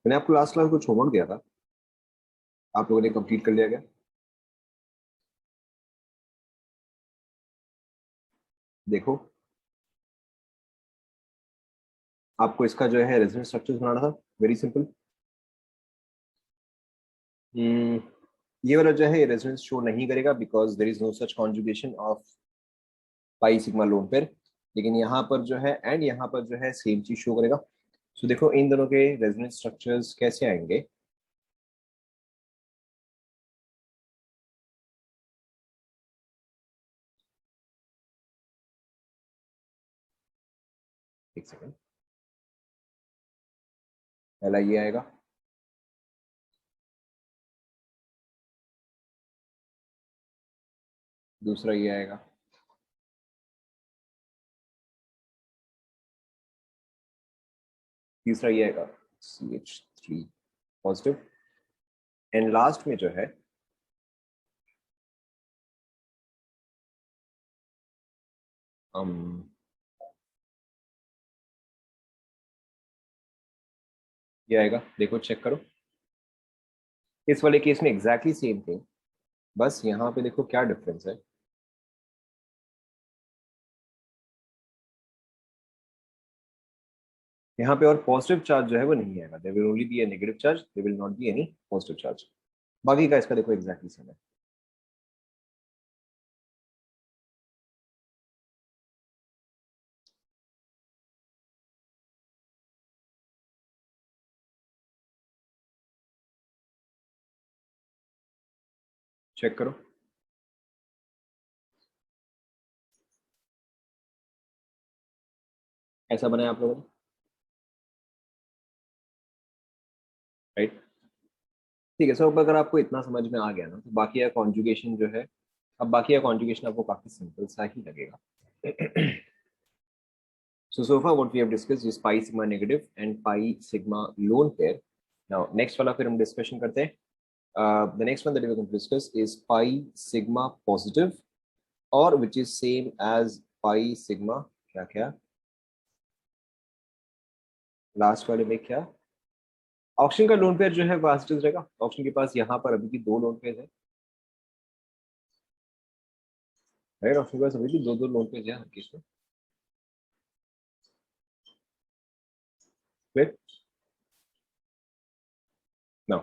मैंने आपको last class कुछ होमवर्क दिया था, आप लोगों ने कंप्लीट कर लिया क्या? देखो, आपको इसका जो है रेजोनेंस स्ट्रक्चर्स बनाना था, वेरी सिंपल। ये वाला जो है रेजोनेंस शो नहीं करेगा because there is no such conjugation of pi sigma lone pair, लेकिन यहाँ पर जो है एंड यहाँ पर जो है सेम चीज शो करेगा। सो देखो इन दोनों के रेजोनेंस स्ट्रक्चर्स कैसे आएंगे। एक सेकेंड, पहला ये आएगा, दूसरा ये आएगा, तीसरा ये आएगा CH3 पॉजिटिव, एंड लास्ट में जो है ये आएगा। देखो चेक करो, इस वाले केस में एग्जैक्टली सेम थिंग, बस यहाँ पे देखो क्या डिफरेंस है। यहाँ पे और पॉजिटिव चार्ज जो है वो नहीं आएगा, there will only be a negative charge, there will not be any positive charge. बाकी का इसका देखो एग्जैक्टली सेम है। चेक करो, ऐसा बनाया आप लोगों ने, राइट? ठीक है, सो अब अगर आपको इतना समझ में आ गया ना, तो बाकी का कॉन्जुगेशन जो है, अब बाकी का कॉन्जुगेशन आपको काफी सिंपल सा ही लगेगा। So far what we have discussed is pi sigma negative and pi sigma lone pair. Now next वाला फिर हम डिस्कशन करते हैं। The next one that we are going to discuss is pi sigma positive, or which is same as pi sigma क्या क्या last वाले में क्या, ऑक्सीजन का लोन पेयर जो है पॉजिटिव रहेगा। ऑक्सीजन के पास यहाँ पर अभी भी दो लोन पेयर है, राइट? ऑक्सीजन के पास अभी भी दो दो लोन पेयर है हर केस में। Clear? Now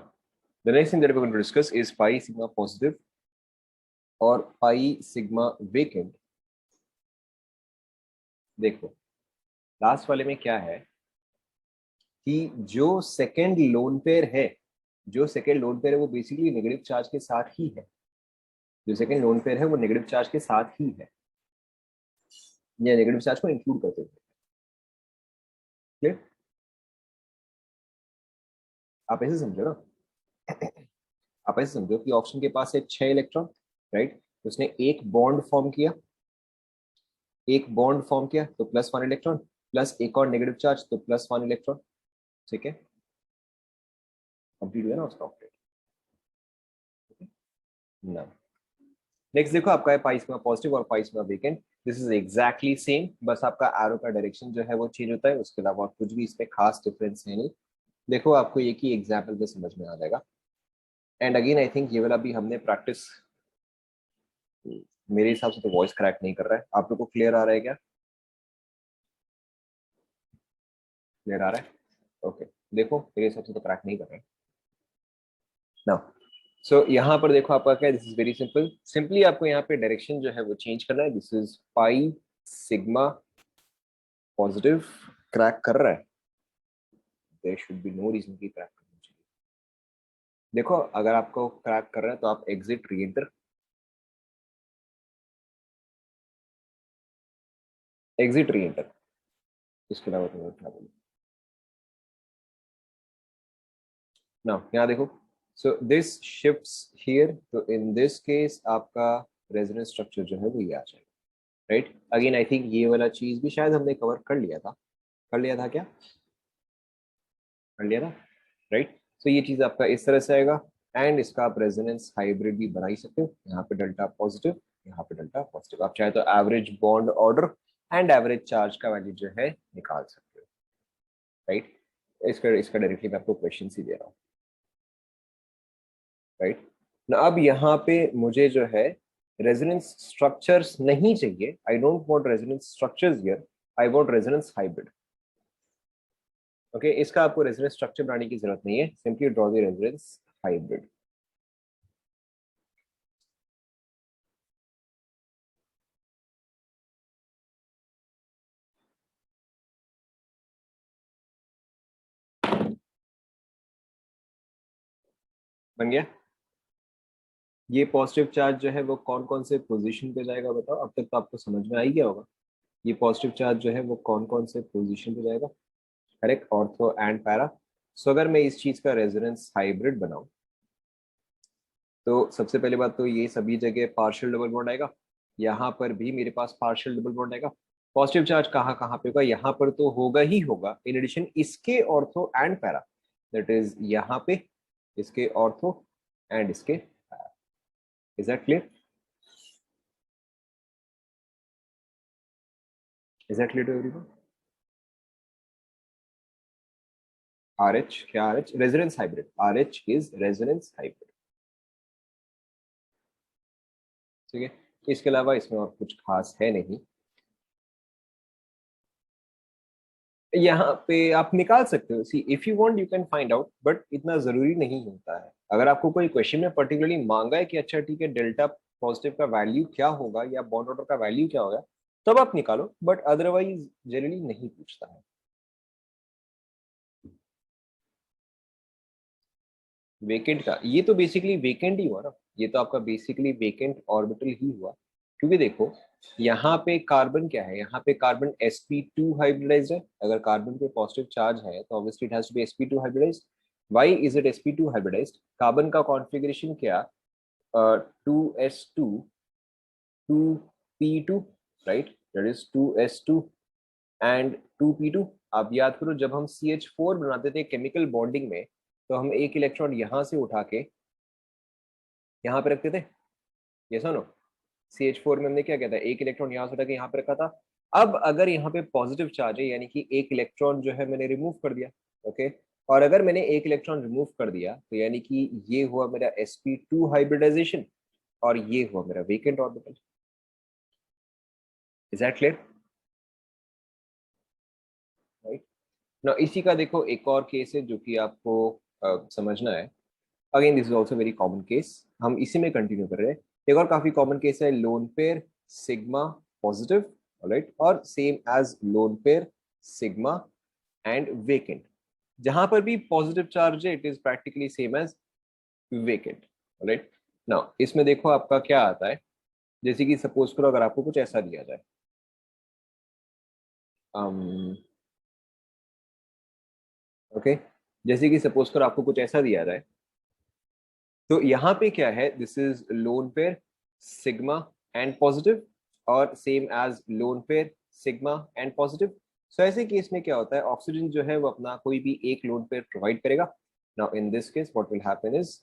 the next thing that we're going to discuss is pi sigma positive और pi sigma vacant। देखो लास्ट वाले में क्या है कि जो सेकेंड लोन पेयर है, जो सेकेंड लोन पेयर है वो बेसिकली नेगेटिव चार्ज के साथ ही है। जो सेकेंड लोन पेयर है वो नेगेटिव चार्ज के साथ ही है, या नेगेटिव चार्ज को इंक्लूड करते हुए। क्लियर? आप ऐसे समझो ना, आप ऐसे समझो कि ऑक्सीजन के पास है 6 इलेक्ट्रॉन, राइट? उसने एक बॉन्ड फॉर्म किया, एक बॉन्ड फॉर्म किया तो +1 इलेक्ट्रॉन, प्लस एक और नेगेटिव चार्ज तो +1 इलेक्ट्रॉन। ठीक है, कंप्लीट हुआ ना उसका ऑक्टेट। ना नेक्स्ट देखो आपका है पाई सिग्मा पॉजिटिव और पाई sigma vacant. This is exactly same, बस आपका एरो का डायरेक्शन जो है वो चेंज होता है, उसके अलावा कुछ भी इसमें खास डिफरेंस है नहीं। देखो आपको एक ही एग्जाम्पल में समझ में आ जाएगा। एंड अगेन आई थिंक ये वाला भी हमने प्रैक्टिस, मेरे हिसाब से तो वॉइस क्रैक नहीं कर रहा है। आप लोग को क्लियर आ रहा है क्या? क्लियर आ रहा है? ओके देखो मेरे हिसाब से तो क्रैक नहीं कर रहा है ना। सो यहाँ पर देखो आपका क्या है, this is very simple. Simply आपको यहाँ पे डायरेक्शन जो है वो चेंज करना है। This is pi sigma positive, crack कर रहा है, there should be no reason की क्रैक करना चाहिए। देखो अगर आपको क्रैक कर रहा है तो आप एग्जिट री एंटर, एग्जिट री एंटर, इसके अलावा तो क्या बोलूं ना। यहाँ देखो, सो दिस शिफ्ट्स हियर, तो इन दिस केस आपका रेजोनेंस स्ट्रक्चर जो है वो ये आ जाएगा, राइट? अगेन आई थिंक ये वाला चीज भी शायद हमने कवर कर लिया था, कर लिया था क्या, कर लिया था, राइट? तो ये चीज आपका इस तरह से आएगा, एंड इसका आप रेजोनेंस हाइब्रिड भी बना ही सकते हो। यहाँ पे डेल्टा पॉजिटिव, यहाँ पे डेल्टा पॉजिटिव, आप चाहे तो average bond order and average charge का वैल्यू जो है निकाल सकते हो, राइट? इसका इसका डायरेक्टली मैं आपको क्वेश्चन ही दे रहा हूँ, राइट ना। अब यहाँ पे मुझे जो है रेजोनेंस स्ट्रक्चर्स नहीं चाहिए, I don't want resonance structures here, I want resonance hybrid. Okay, इसका आपको रेजोनेंस स्ट्रक्चर बनाने की जरूरत नहीं है, simply draw the resonance hybrid. बन गया। ये पॉजिटिव चार्ज जो है वो कौन कौन से पोजीशन पे जाएगा बताओ, अब तक तो आपको समझ में आ ही गया होगा। ये पॉजिटिव चार्ज जो है वो कौन कौन से पोजीशन पे जाएगा, करेक्ट, ऑर्थो एंड पैरा। सो अगर मैं इस चीज का रेजोनेंस हाइब्रिड बनाऊं तो सबसे पहली बात तो ये सभी जगह पार्शियल डबल बॉन्ड आएगा, यहाँ पर भी मेरे पास पार्शियल डबल बॉन्ड आएगा। पॉजिटिव चार्ज कहाँ कहाँ पे होगा, यहाँ पर तो होगा ही होगा, इन एडिशन इसके ortho and para, that is यहाँ पे इसके ऑर्थो एंड इसके para. Is that clear? Is that clear to everyone? R H क्या, R H resonance hybrid, R H is resonance hybrid. ठीक है, इसके अलावा इसमें और कुछ खास है नहीं। यहाँ पे आप निकाल सकते हो, see if you want you can find out, but इतना जरूरी नहीं होता है। अगर आपको कोई क्वेश्चन में पर्टिकुलरली मांगा है कि अच्छा ठीक है डेल्टा पॉजिटिव का वैल्यू क्या होगा या बॉन्ड ऑर्डर का वैल्यू क्या होगा, तब आप निकालो, बट अदरवाइज जनरली नहीं पूछता है। वेकेंट का ये तो बेसिकली वेकेंट ही हुआ ना, ये तो आपका बेसिकली वेकेंट ऑर्बिटल ही हुआ, क्योंकि देखो यहाँ पे कार्बन क्या है, यहाँ पे कार्बन sp2 हाइब्रिडाइज्ड है। अगर कार्बन पे पॉजिटिव चार्ज है तो obviously it has to be sp2 hybridized. Why is it sp2 hybridized? Carbon का कॉन्फ़िगरेशन क्या, 2s2 2p2, right, that is 2s2 and 2p2। आप याद करो जब हम CH4 बनाते थे केमिकल बॉन्डिंग में, तो हम एक इलेक्ट्रॉन यहाँ से उठा के यहाँ पे रखते थे, ये सुनो। CH4 में हमने क्या किया था, एक इलेक्ट्रॉन यहाँ से उठा के यहाँ पे रखा था। अब अगर यहाँ पे पॉजिटिव चार्ज है, यानी कि एक इलेक्ट्रॉन जो है मैंने रिमूव कर दिया, ओके। और अगर मैंने एक इलेक्ट्रॉन रिमूव कर दिया तो यानी कि ये हुआ मेरा sp2 हाइब्रिडाइजेशन और ये हुआ मेरा vacant orbital. Is that clear? Right ना। इसी का देखो एक और केस है जो कि आपको समझना है। Again this is also very common case, हम इसी में कंटिन्यू कर रहे हैं। एक और काफी कॉमन केस है lone pair sigma positive, right, और same as lone pair sigma and vacant. जहां पर भी पॉजिटिव चार्ज है it is practically same as vacant, right. Now इसमें देखो आपका क्या आता है, जैसे कि सपोज करो अगर आपको कुछ ऐसा दिया जाए, ओके, जैसे कि सपोज करो आपको कुछ ऐसा दिया जाए, तो यहाँ पे क्या है, this is lone pair sigma and positive और same as lone pair sigma and positive. So ऐसे केस में क्या होता है, ऑक्सीजन जो है वो अपना कोई भी एक लोन पेयर प्रोवाइड करेगा। Now in this case what will happen is,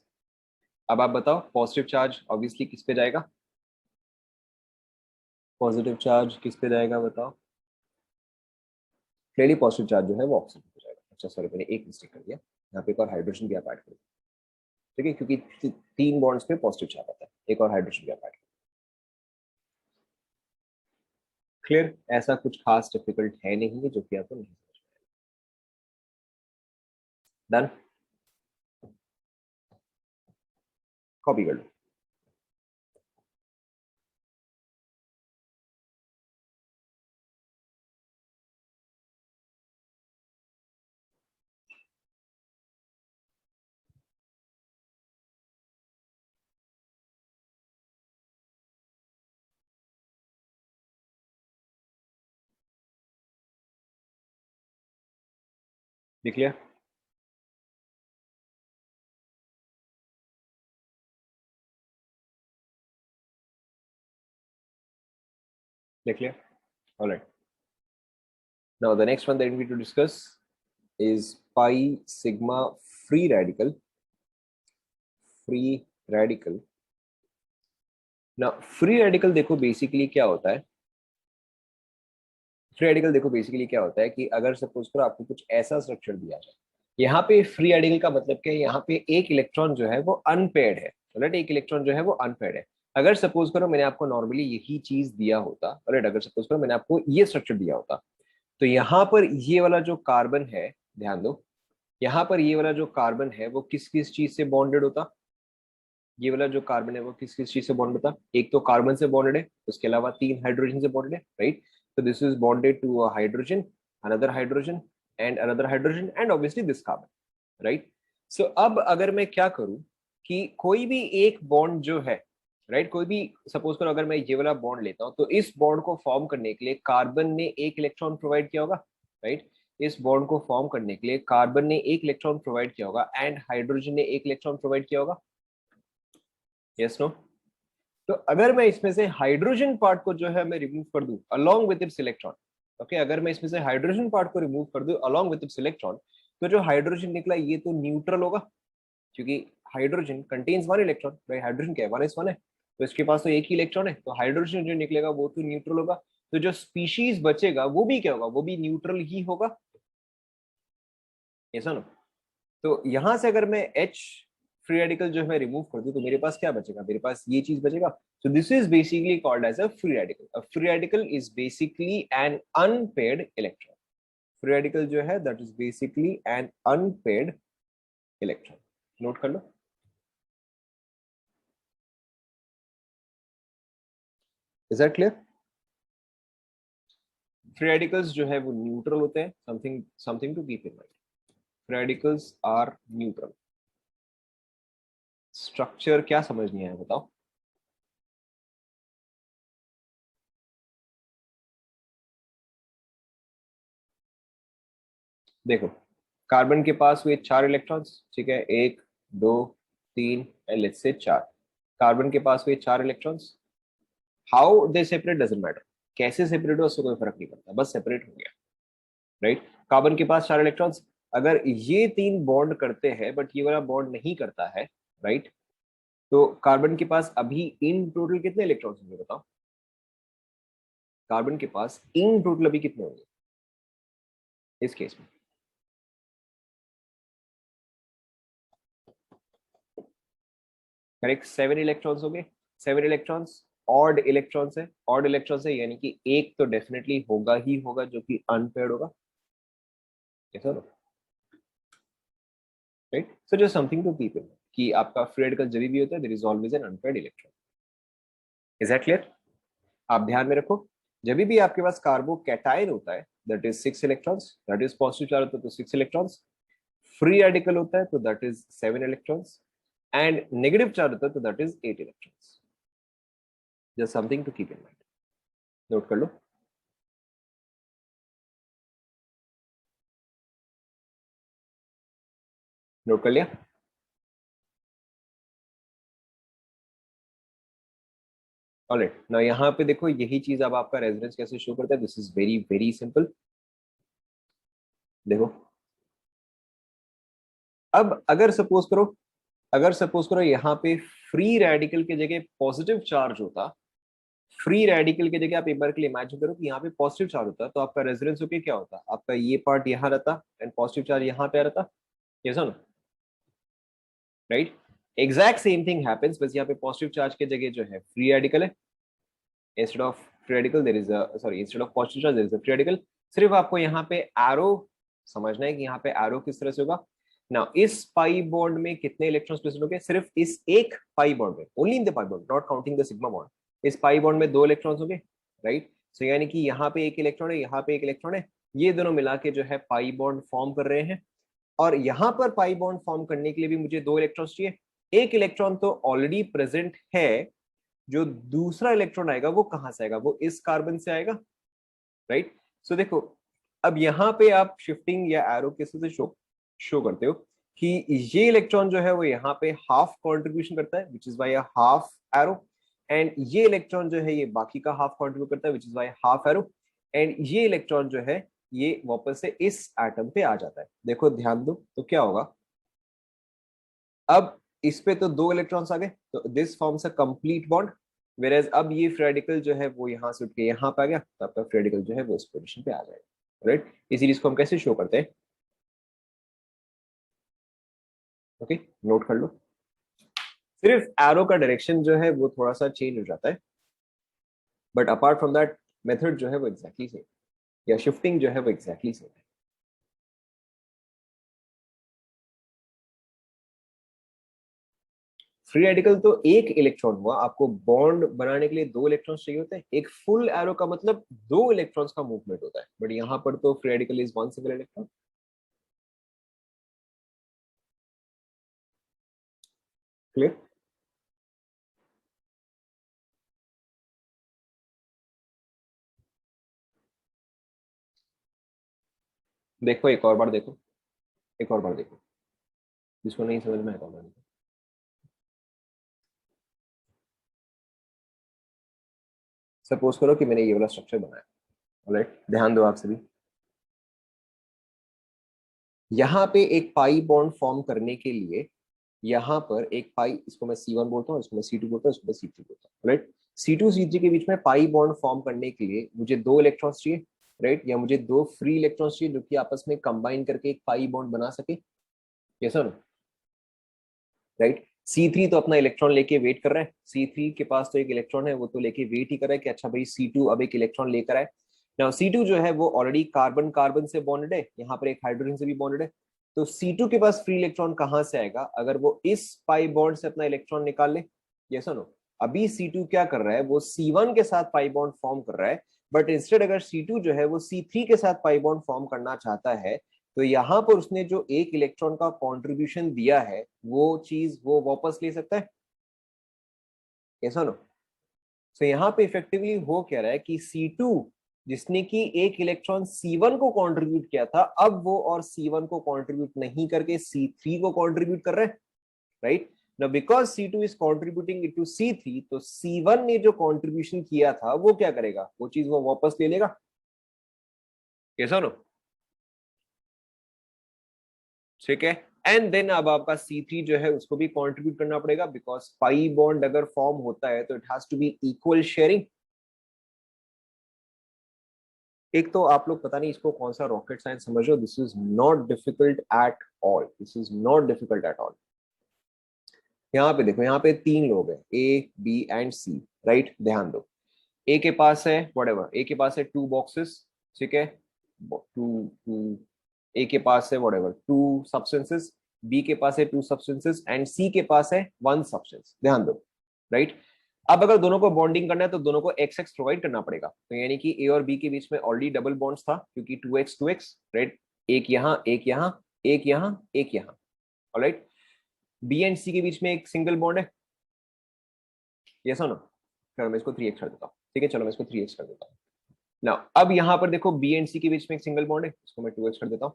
अब आप बताओ पॉजिटिव चार्ज ऑब्वियसली किस पे जाएगा, पॉजिटिव चार्ज किस पे जाएगा बताओ। क्लियरली पॉजिटिव चार्ज जो है वो ऑक्सीजन पे जाएगा। अच्छा सॉरी मैंने एक मिस्टेक कर दिया, यहाँ पे एक और हाइड्रोजन भी आप ऐड करो, ठीक है, क्योंकि तीन बॉन्ड्स पे पॉजिटिव चार्ज आता है, एक और हाइड्रोजन भी आप ऐड। क्लियर? ऐसा कुछ खास डिफिकल्ट है नहीं है जो कि आपको नहीं समझ में। डन, कॉपी कर लो। लिख लिया? लिख लिया? Alright. Now the next one that we to discuss is pi sigma free radical. Free radical ना, फ्री रेडिकल देखो बेसिकली क्या होता है, फ्री रेडिकल देखो बेसिकली क्या होता है कि अगर सपोज करो आपको कुछ ऐसा स्ट्रक्चर दिया जाए, यहाँ पे फ्री रेडिकल का मतलब क्या है, यहाँ पे एक इलेक्ट्रॉन जो है वो अनपेयर्ड है, राइट, एक इलेक्ट्रॉन जो है वो अनपेयर्ड है। अगर सपोज करो मैंने आपको नॉर्मली यही चीज दिया होता, राइट, अगर सपोज करो मैंने आपको ये स्ट्रक्चर दिया होता, तो यहाँ पर ये वाला जो कार्बन है, ध्यान दो, यहाँ पर ये वाला जो कार्बन है वो किस किस चीज से बॉन्डेड होता, ये वाला जो कार्बन है वो किस किस चीज से बॉन्डेड होता, एक तो कार्बन से बॉन्डेड है, उसके अलावा 3 हाइड्रोजन से बॉन्डेड है, राइट। तो this is bonded to a hydrogen, another hydrogen and another hydrogen and obviously this carbon, right. So अब अगर मैं क्या करूं कि कोई भी एक बॉन्ड जो है, राइट, कोई भी सपोज करो अगर मैं ये वाला बॉन्ड लेता हूं, तो इस बॉन्ड को फॉर्म करने के लिए कार्बन ने एक इलेक्ट्रॉन प्रोवाइड किया होगा, राइट। इस बॉन्ड को फॉर्म करने के लिए कार्बन ने एक इलेक्ट्रॉन प्रोवाइड किया होगा एंड हाइड्रोजन ने एक इलेक्ट्रॉन प्रोवाइड किया होगा, यस नो। तो अगर मैं इसमें से हाइड्रोजन पार्ट को जो है मैं रिमूव कर दूं along with its electron, okay, अगर मैं इसमें से हाइड्रोजन पार्ट को रिमूव कर दूं अलोंग विद इट्स इलेक्ट्रॉन, तो जो हाइड्रोजन निकला ये तो न्यूट्रल होगा, क्योंकि हाइड्रोजन कंटेन्स 1 इलेक्ट्रॉन, भाई हाइड्रोजन क्या है, 1s1 है, तो इसके पास तो एक ही इलेक्ट्रॉन है, तो हाइड्रोजन जो निकलेगा वो तो न्यूट्रल होगा, तो जो स्पीशीज बचेगा वो भी क्या होगा, वो भी न्यूट्रल ही होगा, ऐसा ना। तो यहां से अगर मैं H फ्री रेडिकल जो है रिमूव कर दूं तो मेरे पास क्या बचेगा, मेरे पास ये चीज बचेगा। So this is basically called as a free radical. A free radical is basically an unpaired electron. Free radical जो है that is basically an unpaired electron. Note कर लो। Is that clear? Free radicals जो है वो neutral होते हैं, something something to keep in mind. Free radicals are neutral. Structure क्या समझ नहीं आया बताओ। देखो, कार्बन के पास हुए 4 इलेक्ट्रॉन्स, ठीक है, 1 2 3 एंड लेट्स से 4। कार्बन के पास हुए 4 electrons. How they separate doesn't matter, कैसे सेपरेट हो उससे कोई फर्क नहीं पड़ता, बस सेपरेट हो गया, राइट। कार्बन के पास 4 इलेक्ट्रॉन्स, अगर ये 3 बॉन्ड करते हैं बट ये वाला बॉन्ड नहीं करता है, राइट, तो कार्बन के पास अभी इन टोटल कितने इलेक्ट्रॉन्स होंगे बताओ। कार्बन के पास इन टोटल अभी कितने होंगे इस केस में? करेक्ट, 7 इलेक्ट्रॉन्स हो गए। 7 इलेक्ट्रॉन्स ऑड इलेक्ट्रॉन्स है, ऑड इलेक्ट्रॉन्स है, यानी कि एक तो डेफिनेटली होगा ही होगा जो कि अनपेयर्ड होगा, ऐसा ना, right. So just something to keep in कि आपका फ्री रेडिकल जब भी होता है there is always an unpaired electron. Is that clear? आप ध्यान में रखो, जब भी आपके पास कार्बो कैटायन होता है that is 6 electrons, that is positive charge होता है तो 6 इलेक्ट्रॉन्स। फ्री रेडिकल होता है तो that is 7 electrons and negative charge होता है तो that is 8 electrons. Just something to keep in mind. Note कर लो। नोट कर लिया? ऑलराइट, ना यहाँ पे देखो यही चीज अब आपका रेजोनेंस कैसे शो करता है, this is very very simple. देखो, अब अगर सपोज करो यहाँ पे फ्री रेडिकल की जगह पॉजिटिव चार्ज होता, फ्री रेडिकल की जगह आप एक बार के लिए इमेजिन करो कि यहाँ पे पॉजिटिव चार्ज होता, तो आपका रेजोनेंस होके क्या होता, आपका ये पार्ट यहाँ रहता एंड पॉजिटिव चार्ज यहाँ पे रहता, ये सुनो, right. Exact same thing happens, बस यहाँ पे पॉजिटिव चार्ज की जगह जो है फ्री रेडिकल है, instead of free radical there is a sorry instead of positive charge there is a free radical. सिर्फ आपको यहाँ पे एरो समझना है कि यहाँ पे एरो किस तरह से होगा ना। इस पाई बॉन्ड में कितने इलेक्ट्रॉन्स प्रेजेंट होंगे, सिर्फ इस एक पाई बॉन्ड में, only in the pi bond, not counting the sigma bond. इस पाई बॉन्ड में 2 इलेक्ट्रॉन्स होंगे, राइट। सो यानी कि यहाँ पे एक इलेक्ट्रॉन है, यहाँ पे एक इलेक्ट्रॉन है, ये दोनों मिला के जो है पाई बॉन्ड फॉर्म कर रहे हैं। और यहाँ पर पाई बॉन्ड फॉर्म करने के लिए भी मुझे 2 इलेक्ट्रॉन्स चाहिए। एक इलेक्ट्रॉन तो ऑलरेडी प्रेजेंट है, जो दूसरा इलेक्ट्रॉन आएगा वो कहां से आएगा, वो इस कार्बन से आएगा, राइट। सो देखो, अब यहाँ पे आप शिफ्टिंग या एरो कैसे से शो करते हो कि ये इलेक्ट्रॉन जो है वो यहाँ पे हाफ कंट्रीब्यूशन करता है which is by half arrow, and ये इलेक्ट्रॉन जो है ये बाकी का हाफ कंट्रीब्यूट करता है which is by half arrow, and ये इलेक्ट्रॉन जो है ये वापस से इस एटम पे आ जाता है। देखो ध्यान दो तो क्या होगा, अब इस पे तो 2 इलेक्ट्रॉन्स आ गए, तो this forms a complete bond, whereas अब ये फ्री रेडिकल जो है वो यहाँ से उठ के यहाँ पे आ गया, तो आपका फ्री रेडिकल जो है वो इस पोजीशन पे आ जाएगा, राइट। इसी चीज को हम कैसे शो करते हैं, ओके, नोट कर लो। सिर्फ एरो का डायरेक्शन जो है वो थोड़ा सा चेंज हो जाता है, but apart from that method जो है वो एग्जैक्टली सेम, या शिफ्टिंग जो है वो एग्जैक्टली सेम है। फ्री रेडिकल तो एक इलेक्ट्रॉन हुआ, आपको बॉन्ड बनाने के लिए दो इलेक्ट्रॉन्स चाहिए होते हैं, एक फुल एरो का मतलब दो इलेक्ट्रॉन्स का मूवमेंट होता है, बट यहाँ पर तो free radical is one single electron. Clear. देखो एक और बार देखो, एक और बार देखो, जिसको नहीं समझ में, एक और बार देखो। सपोज करो कि मैंने ये वाला स्ट्रक्चर बनाया, ऑलराइट, ध्यान दो आप सभी। यहाँ पे एक पाई बॉन्ड फॉर्म करने के लिए यहाँ पर एक पाई, इसको मैं C1 बोलता हूँ, इसको मैं C2 बोलता हूँ, इसको मैं C3 बोलता हूँ, राइट। C2 C3 के बीच में पाई बॉन्ड फॉर्म करने के लिए मुझे दो इलेक्ट्रॉन्स चाहिए, राइट, या मुझे दो फ्री इलेक्ट्रॉन्स चाहिए जो कि आपस में कंबाइन करके एक पाई बॉन्ड बना सके, ये सर, राइट। C3 तो अपना इलेक्ट्रॉन लेके वेट कर रहा है, C3 के पास तो एक इलेक्ट्रॉन है, वो तो लेके वेट ही कर रहा है कि अच्छा भाई C2 अब एक इलेक्ट्रॉन लेकर आए। नाउ C2 जो है वो ऑलरेडी कार्बन कार्बन से बॉन्डेड है, यहाँ पर एक हाइड्रोजन से भी बॉन्डेड है, तो C2 के पास फ्री इलेक्ट्रॉन कहाँ से आएगा अगर वो इस पाई बॉन्ड से अपना इलेक्ट्रॉन निकाल ले, ये सुनो। अभी C2 क्या कर रहा है, वो C1 के साथ पाई बॉन्ड फॉर्म कर रहा है, बट इंस्टेड अगर C2 जो है वो C3 के साथ पाई बॉन्ड फॉर्म करना चाहता है, तो यहां पर उसने जो एक इलेक्ट्रॉन का कंट्रीब्यूशन दिया है वो चीज वो वापस ले सकता है, कैसा नो। तो यहाँ पे इफेक्टिवली हो क्या रहा है कि C2 जिसने कि एक इलेक्ट्रॉन C1 को कंट्रीब्यूट किया था, अब वो और C1 को कंट्रीब्यूट नहीं करके C3 को कंट्रीब्यूट कर रहे हैं, right. Now because C2 is contributing it to C3, तो C1 ने जो कंट्रीब्यूशन किया था वो क्या करेगा, वो चीज वो वापस ले लेगा, कैसा नो, ठीक है। एंड देन अब आपका C3 जो है उसको भी कंट्रीब्यूट करना पड़ेगा, बिकॉज पाई बॉन्ड अगर फॉर्म होता है तो it has to be equal sharing. एक तो आप लोग पता नहीं इसको कौन सा रॉकेट साइंस समझ रहे हो, this is not difficult at all, this is not difficult at all. यहाँ पे देखो, यहाँ पे तीन लोग हैं, A B and C, right, ध्यान दो। ए के पास है व्हाटएवर, ए के पास है टू बॉक्सेस, ठीक है, टू टू, ए के पास है व्हाटएवर टू सब्सटेंसेस, बी के पास है टू सब्सटेंसेस एंड सी के पास है वन सब्सटेंस, ध्यान दो, राइट। अब अगर दोनों को बॉन्डिंग करना है तो दोनों को एक्स एक्स प्रोवाइड करना पड़ेगा, तो यानी कि ए और बी के बीच में ऑलरेडी डबल बॉन्ड्स था क्योंकि 2x 2x, राइट, एक यहाँ एक यहाँ एक यहाँ एक यहाँ, ऑलराइट। बी एंड सी के बीच में एक सिंगल बॉन्ड है, ये सुनो, चलो मैं इसको 3x कर देता हूँ, ठीक है, चलो मैं इसको 3x कर देता हूँ ना। अब यहाँ पर देखो बी एंड सी के बीच में एक सिंगल बॉन्ड है, इसको मैं 2x कर देता हूँ।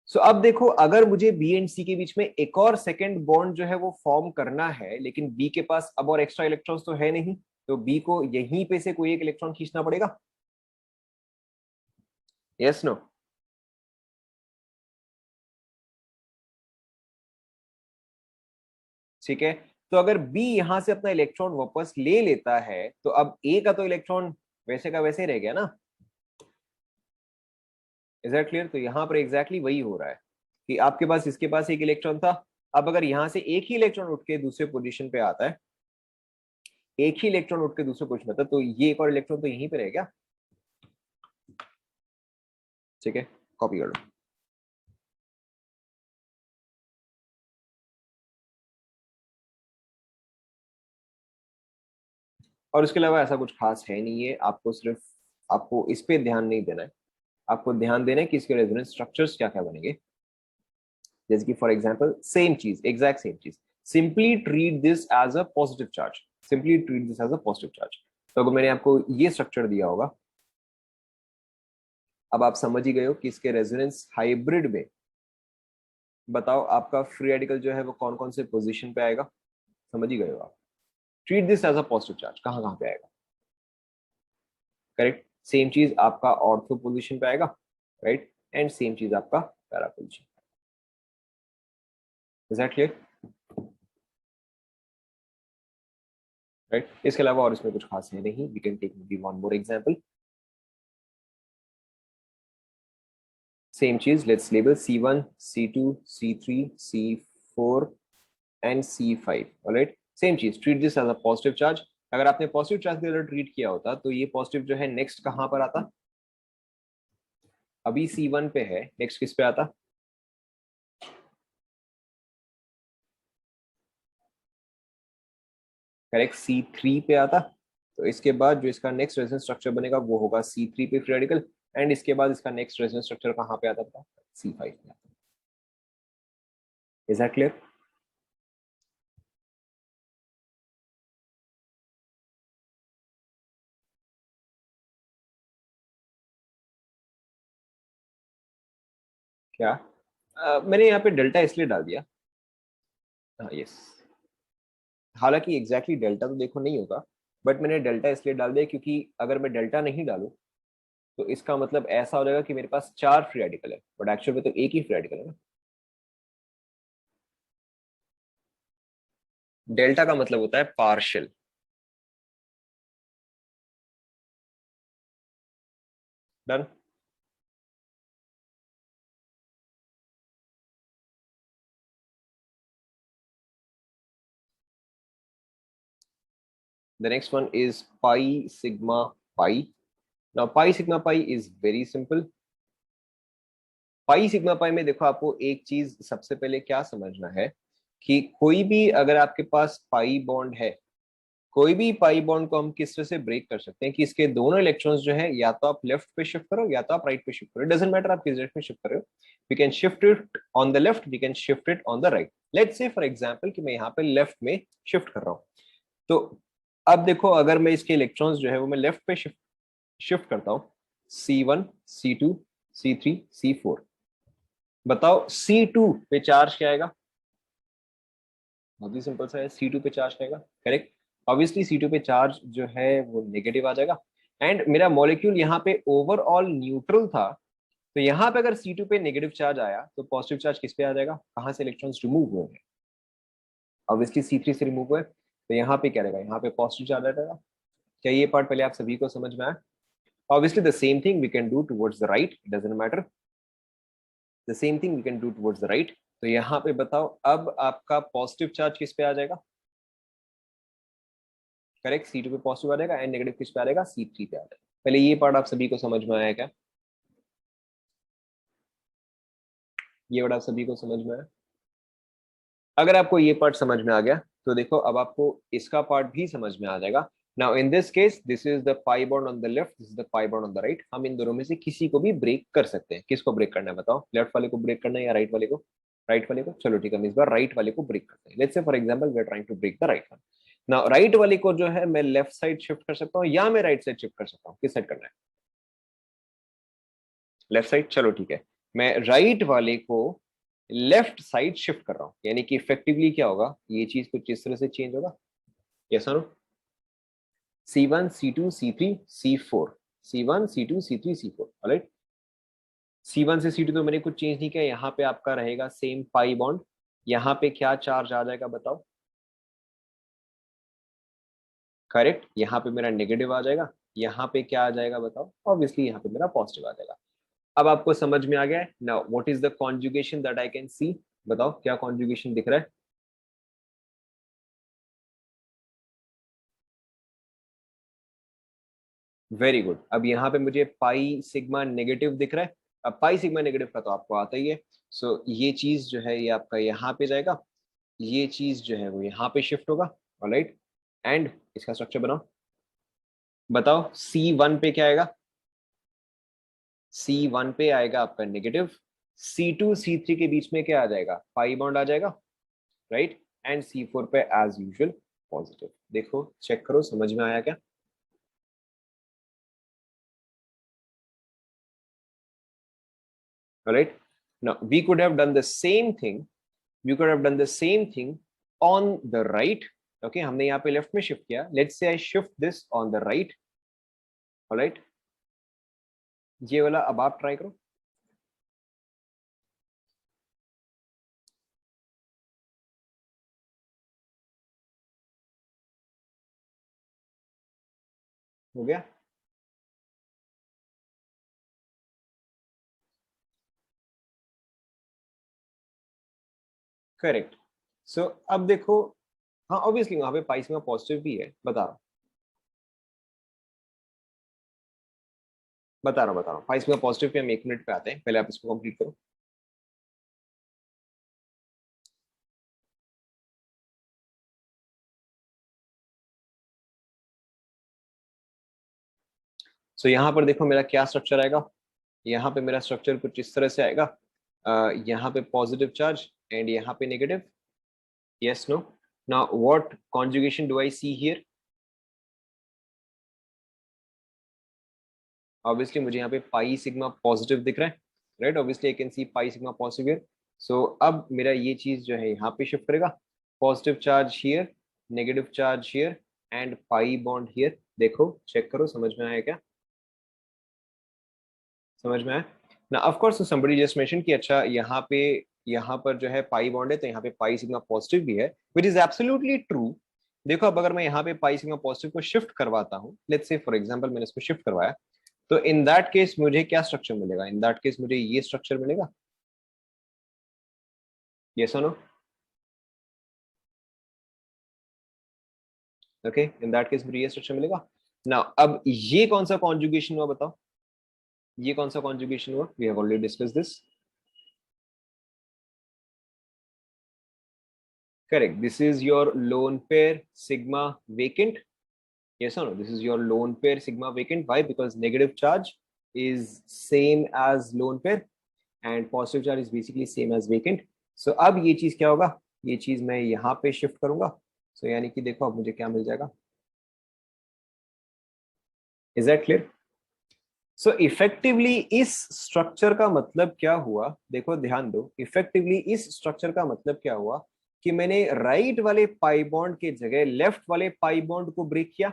सो अब देखो अगर मुझे बी एंड सी के बीच में एक और सेकंड बॉन्ड जो है वो फॉर्म करना है, लेकिन बी के पास अब और एक्स्ट्रा इलेक्ट्रॉन्स तो है नहीं, तो बी को यहीं पे से कोई एक इलेक्ट्रॉन खींचना पड़ेगा, यस नो। ठीक है, तो अगर बी यहां से अपना इलेक्ट्रॉन वापस ले लेता है तो अब ए का तो इलेक्ट्रॉन वैसे का वैसे रह गया ना, इज दैट क्लियर। तो यहाँ पर एग्जैक्टली वही हो रहा है कि आपके पास इसके पास एक इलेक्ट्रॉन था, अब अगर यहाँ से एक ही इलेक्ट्रॉन उठ के दूसरे पोजीशन पे आता है, एक ही इलेक्ट्रॉन उठ के दूसरे पोजीशन में था, तो ये एक और इलेक्ट्रॉन तो यहीं पे रह गया, ठीक है, कॉपी कर लो। और उसके अलावा ऐसा कुछ खास है नहीं है, आपको सिर्फ आपको इस पे ध्यान नहीं देना है, आपको ध्यान देना है कि इसके रेजोनेंस स्ट्रक्चर्स क्या क्या बनेंगे। जैसे कि फॉर एग्जांपल सेम चीज, एग्जैक्ट सेम चीज, simply treat this as a positive charge, simply treat this as a positive charge. तो अगर मैंने आपको ये स्ट्रक्चर दिया होगा, अब आप समझ ही गए हो कि इसके रेजोनेंस हाइब्रिड में बताओ आपका फ्री रेडिकल जो है वो कौन कौन से पोजीशन पे आएगा, समझ ही गए हो आप। Treat this as a positive charge कहाँ कहाँ पे आएगा, करेक्ट। सेम चीज आपका ऑर्थो पोजीशन पे आएगा, राइट, एंड सेम चीज आपका para position, is that clear, right. इसके अलावा और इसमें कुछ खास है नहीं। We can take one more example. Same चीज, let's label C1, C2, C3, C4 and C5। Alright, same चीज, treat this as a positive charge. अगर आपने पॉजिटिव चार्ज की तरह ट्रीट किया होता तो ये पॉजिटिव जो है नेक्स्ट कहां पर आता? अभी C1 पे है, नेक्स्ट किस पे आता? करेक्ट, C3 पे आता। तो इसके बाद जो इसका नेक्स्ट रेजोनेंस स्ट्रक्चर बनेगा वो होगा C3 पे फ्री रेडिकल, एंड इसके बाद इसका नेक्स्ट रेजोनेंस स्ट्रक्चर कहां पे आता था? C5 पे आता। Is that clear? क्या मैंने यहाँ पे डेल्टा इसलिए डाल दिया, हाँ यस, हालांकि एग्जैक्टली डेल्टा तो देखो नहीं होगा, बट मैंने डेल्टा इसलिए डाल दिया क्योंकि अगर मैं डेल्टा नहीं डालूं तो इसका मतलब ऐसा हो जाएगा कि मेरे पास 4 फ्री रेडिकल है, बट एक्चुअल में तो एक ही फ्री रेडिकल है ना। डेल्टा का मतलब होता है partial. Done. The next one is pi sigma pi. Now pi sigma pi is very simple. Pi sigma पाई में देखो, आपको एक चीज सबसे पहले क्या समझना है कि कोई भी अगर आपके पास पाई बॉन्ड है, कोई भी पाई बॉन्ड को हम किस तरह से ब्रेक कर सकते हैं कि इसके दोनों इलेक्ट्रॉन्स जो है या तो आप लेफ्ट पे शिफ्ट करो या तो आप राइट पे शिफ्ट करो, डजंट मैटर आप किस डायरेक्शन में शिफ्ट कर रहे हो। We can shift it on the left, we can shift it on the right. Let's say for example कि मैं यहाँ पे लेफ्ट में शिफ्ट कर रहा हूँ, तो अब देखो अगर मैं इसके इलेक्ट्रॉन्स जो है वो मैं लेफ्ट पे शिफ्ट शिफ्ट करता हूँ, C1, C2, C3, C4, बताओ C2 पे चार्ज क्या आएगा? बहुत ही सिंपल सा है, C2 पे चार्ज आएगा। करेक्ट, ऑब्वियसली C2 पे चार्ज जो है वो नेगेटिव आ जाएगा, एंड मेरा मॉलिक्यूल यहाँ पे ओवरऑल न्यूट्रल था, तो यहाँ पे अगर C2 पे नेगेटिव चार्ज आया तो पॉजिटिव चार्ज किस पे आ जाएगा? कहाँ से इलेक्ट्रॉन्स रिमूव हुए हैं? ऑब्वियसली C3 से रिमूव हुए, तो यहाँ पे क्या रहेगा? यहाँ पे पॉजिटिव चार्ज आ जाएगा। क्या ये पार्ट पहले आप सभी को समझ में आया? Obviously the same thing we can do towards the right, it doesn't matter, the same thing we can do towards the right. तो यहाँ पे बताओ अब आपका पॉजिटिव चार्ज किस पे आ जाएगा? करेक्ट, C2 पे पॉजिटिव आ जाएगा, एंड नेगेटिव किस पे आ जाएगा? C3 पे आ जाएगा। पहले ये पार्ट आप सभी को समझ में आया क्या? ये पार्ट आप सभी को समझ में आया? अगर आपको ये पार्ट समझ में आ गया तो देखो अब आपको इसका पार्ट भी समझ में आ जाएगा। Now in this case this is the pi bond on the left, this is the pi bond on the right. हम इन दोनों में से किसी को भी ब्रेक कर सकते हैं। किसको ब्रेक करना है बताओ? लेफ्ट वाले को ब्रेक करना है या राइट वाले को? राइट वाले को। चलो ठीक है, हम इस बार राइट वाले को ब्रेक करते हैं। Let's say for example we are trying to break the right one. Now right वाले को जो है मैं लेफ्ट साइड शिफ्ट कर सकता हूँ या मैं राइट साइड शिफ्ट कर सकता हूँ। किस साइड करना है? Left side. चलो ठीक है, मैं राइट वाले को लेफ्ट साइड शिफ्ट कर रहा हूँ, यानी कि इफेक्टिवली क्या होगा, ये चीज कुछ इस तरह से चेंज होगा। यस और no? C1, C2, C3, C4, C1, C2, C3, C4, alright. C1 से C2 तो मैंने कुछ चेंज नहीं किया, यहाँ पे आपका रहेगा सेम पाई बॉन्ड। यहाँ पे क्या चार्ज आ जाएगा बताओ? करेक्ट, यहाँ पे मेरा नेगेटिव आ जाएगा। यहाँ पे क्या आ जाएगा बताओ? ऑब्वियसली यहाँ पे मेरा पॉजिटिव आ जाएगा। अब आपको समझ में आ गया है? Now what is the conjugation that I can सी? बताओ क्या कॉन्जुगेशन दिख रहा है? Very good. अब यहाँ पे मुझे पाई सिग्मा नेगेटिव दिख रहा है। अब पाई सिग्मा नेगेटिव का तो आपको आता ही है। सो ये चीज जो है ये आपका यहाँ पे जाएगा, ये चीज जो है वो यहाँ पे शिफ्ट होगा। ऑलराइट, एंड इसका स्ट्रक्चर बनाओ। बताओ C1 पे क्या आएगा? C1 पे आएगा आपका नेगेटिव। C2 C3 के बीच में क्या आ जाएगा? पाई बॉन्ड आ जाएगा, राइट। एंड C4 पे एज यूजुअल पॉजिटिव। देखो चेक करो समझ में आया क्या? Alright, now we could have done the same thing, we could have done the same thing on the right. Okay, हमने यहाँ पे लेफ्ट में शिफ्ट किया, let's say I shift this on the right. Alright, ये वाला अब आप ट्राई करो। हो गया? करेक्ट। सो अब देखो, हाँ ऑब्वियसली वहां पे पाई सिग्मा पॉजिटिव भी है, बता रहा हूँ पाई सिग्मा पॉजिटिव पे हम 1 मिनट पे आते हैं, पहले आप इसको कंप्लीट करो। सो यहाँ पर देखो मेरा क्या स्ट्रक्चर आएगा। यहाँ पे मेरा स्ट्रक्चर कुछ इस तरह से आएगा। यहाँ पे पॉजिटिव चार्ज एंड यहाँ पे negative. Yes no? Now what conjugation do I see here? Obviously मुझे यहाँ पे पाई सिग्मा पॉजिटिव दिख रहा है, right? Obviously I can see pi sigma positive here. So अब मेरा ये चीज जो है यहाँ पे शिफ्ट करेगा, positive charge here, negative charge here and pi bond here. देखो चेक करो, समझ में आया क्या? समझ में आया ना? Of course somebody just mention कि अच्छा यहाँ पर जो है पाई बॉन्ड है तो यहाँ पे पाई सिग्मा पॉजिटिव भी है, विच इज एब्सोल्युटली ट्रू। देखो अब अगर मैं यहाँ पे पाई सिग्मा पॉजिटिव को शिफ्ट करवाता हूँ, लेट्स से फॉर एग्जांपल मैंने इसको शिफ्ट करवाया, तो इन दैट केस मुझे क्या स्ट्रक्चर मिलेगा? इन दैट केस मुझे ये स्ट्रक्चर मिलेगा। यस और no? Okay, in that case मुझे ये स्ट्रक्चर मिलेगा ना। अब ये कौन सा कॉन्जुगेशन हुआ बताओ? ये कौन सा कॉन्जुगेशन हुआ? We have already discuss this. Correct, this is your lone pair sigma vacant. Yes or no? This is your lone pair sigma vacant. Why? Because negative charge is same as lone pair and positive charge is basically same as vacant. So अब ये चीज क्या होगा? ये चीज मैं यहाँ पे शिफ्ट करूंगा। So यानी कि देखो अब मुझे क्या मिल जाएगा? Is that clear? So effectively इस स्ट्रक्चर का मतलब क्या हुआ? देखो ध्यान दो, इफेक्टिवली इस स्ट्रक्चर का मतलब क्या हुआ कि मैंने राइट वाले पाई बॉन्ड के जगह लेफ्ट वाले पाई बॉन्ड को ब्रेक किया,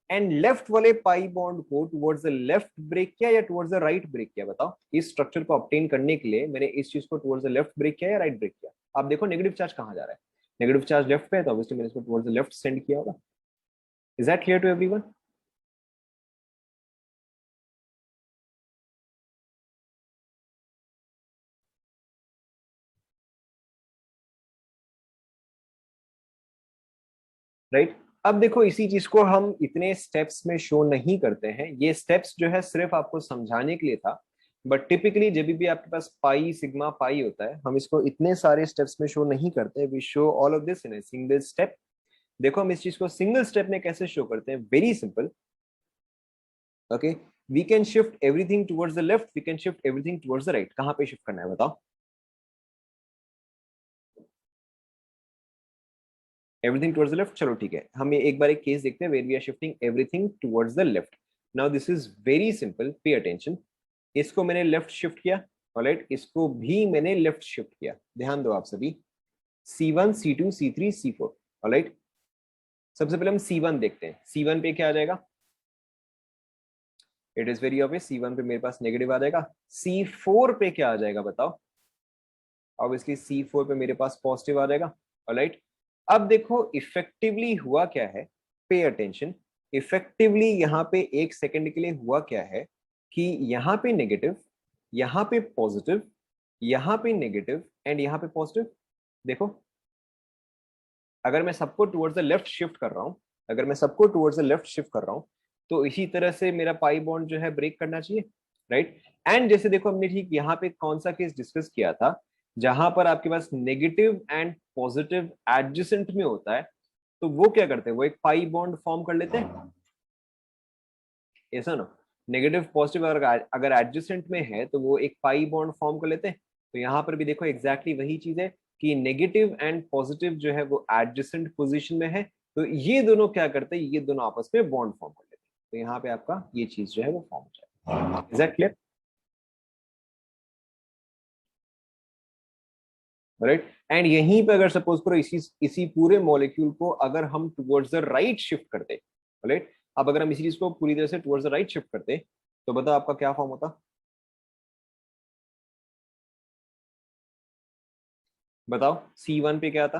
एंड लेफ्ट वाले पाई बॉन्ड को टुवर्ड्स द लेफ्ट ब्रेक किया या टुवर्ड्स द राइट ब्रेक किया? बताओ, इस स्ट्रक्चर को ऑब्टेन करने के लिए मैंने इस चीज को टुवर्ड्स द लेफ्ट ब्रेक किया या राइट ब्रेक किया? आप देखो नेगेटिव चार्ज कहाँ जा रहा है? नेगेटिव चार्ज लेफ्ट पे है, तो ऑब्वियसली मैंने इसको टुवर्ड्स द लेफ्ट सेंड किया होगा। Is that clear to everyone? Right? अब देखो इसी चीज को हम इतने स्टेप्स में शो नहीं करते हैं, ये स्टेप्स जो है सिर्फ आपको समझाने के लिए था। बट टिपिकली जब भी आपके पास पाई सिग्मा पाई होता है, हम इसको इतने सारे स्टेप्स में शो नहीं करते, we show all of this in a single step. देखो हम इस चीज को सिंगल स्टेप में कैसे शो करते हैं, very simple. Okay, we can shift everything towards the left, we can shift everything towards the right. कहां पे शिफ्ट करना है बताओ? Everything towards the left. चलो ठीक है, हम ये एक बार एक केस देखते हैं where we are shifting everything towards the left. Now this is very simple, pay attention. इसको मैंने लेफ्ट शिफ्ट किया, ऑलराइट, इसको भी मैंने लेफ्ट शिफ्ट किया। ध्यान दो आप सभी, C1 C2 C3 C4, alright. सबसे पहले हम C1 देखते हैं। C1 पे क्या आ जाएगा? It is very obvious, C1 पे मेरे पास नेगेटिव आ जाएगा। C4 पे क्या आ जाएगा बताओ? ऑब्वियसली C4 पे मेरे पास पॉजिटिव आ जाएगा, ऑलराइट। अब देखो इफेक्टिवली हुआ क्या है, पे अटेंशन। इफेक्टिवली यहाँ पे एक सेकंड के लिए हुआ क्या है कि यहाँ पे नेगेटिव, यहाँ पे पॉजिटिव, यहाँ पे नेगेटिव एंड यहाँ पे पॉजिटिव। देखो अगर मैं सबको टुवर्ड्स द लेफ्ट शिफ्ट कर रहा हूँ, अगर मैं सबको टुवर्ड्स द लेफ्ट शिफ्ट कर रहा हूँ, तो इसी तरह से मेरा पाई बॉन्ड जो है ब्रेक करना चाहिए, राइट? एंड जैसे देखो हमने ठीक यहाँ पे कौन सा केस डिस्कस किया था, जहां पर आपके पास नेगेटिव एंड पॉजिटिव एडजेसेंट में होता है, तो वो क्या करते हैं? वो एक पाई बॉन्ड फॉर्म कर लेते हैं, ऐसा ना? नेगेटिव पॉजिटिव अगर एडजेसेंट में है तो वो एक पाई बॉन्ड फॉर्म कर लेते हैं। तो यहाँ पर भी देखो एग्जैक्टली वही चीज है कि नेगेटिव एंड पॉजिटिव जो है वो एडजेसेंट पोजीशन में है, तो ये दोनों क्या करते हैं? ये दोनों आपस में बॉन्ड फॉर्म कर लेते हैं। तो यहाँ पे आपका ये चीज जो है वो फॉर्म हो जाएगा। Is that clear? Right? And यहीं पे अगर सपोज करो इसी इसी पूरे मॉलिक्यूल को अगर हम टुवर्ड्स द राइट शिफ्ट करते, राइट, अब अगर हम इसी चीज को पूरी तरह से टुवर्ड्स द राइट शिफ्ट करते, तो बताओ आपका क्या फॉर्म होता? बताओ C1 पे क्या आता?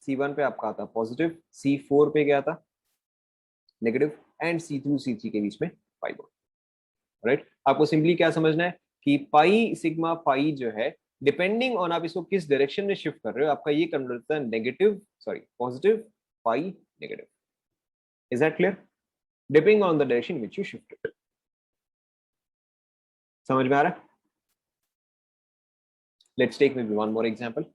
C1 पे आपका आता पॉजिटिव, C4 पे क्या आता? नेगेटिव, एंड C2 C3 के बीच में पाई बॉन्ड, राइट। आपको सिंपली क्या समझना है कि पाई सिग्मा पाई जो है, डिपेंडिंग ऑन आप इसको किस डायरेक्शन में शिफ्ट कर रहे हो, आपका ये कन्वर्ट होता है negative, sorry positive pi negative. Is that clear? Depending on the direction which you shift. समझ में आ रहा है? Let's take maybe one more example.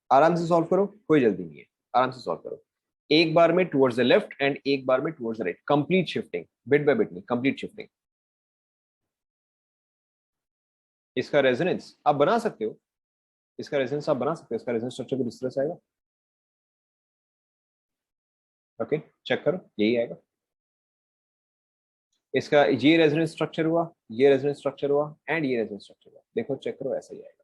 आराम से सॉल्व करो, कोई जल्दी नहीं है, आराम से सॉल्व करो। एक बार में टुवर्ड्स द लेफ्ट एंड एक बार में towards the right, complete shifting, bit by bit नहीं, कंप्लीट शिफ्टिंग। इसका रेजोनेंस आप बना सकते हो, इसका रेजोनेंस आप बना सकते हो, इसका रेजोनेंस स्ट्रक्चर कुछ इस तरह से आएगा। ओके, चेक करो, यही आएगा। इसका ये रेजोनेंस स्ट्रक्चर हुआ, ये रेजोनेंस स्ट्रक्चर हुआ, एंड ये रेजोनेंस स्ट्रक्चर हुआ। देखो चेक करो, ऐसा ही आएगा।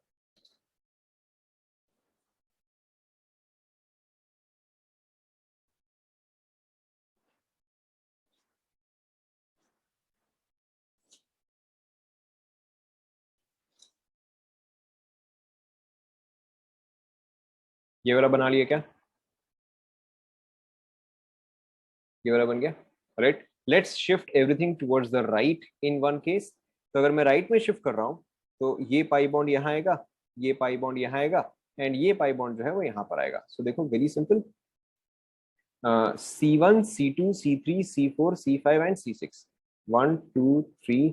ये वाला बना लिया क्या? ये वाला बन गया, right. Let's shift everything towards the right in one case. तो अगर मैं राइट में शिफ्ट कर रहा हूं तो ये पाई बॉन्ड यहाँ आएगा, ये पाई बॉन्ड यहाँ आएगा, एंड ये पाई बॉन्ड जो है वो यहाँ पर आएगा। सो देखो very simple, C1 C2 C3 C4 C5 and C6, 1 2 3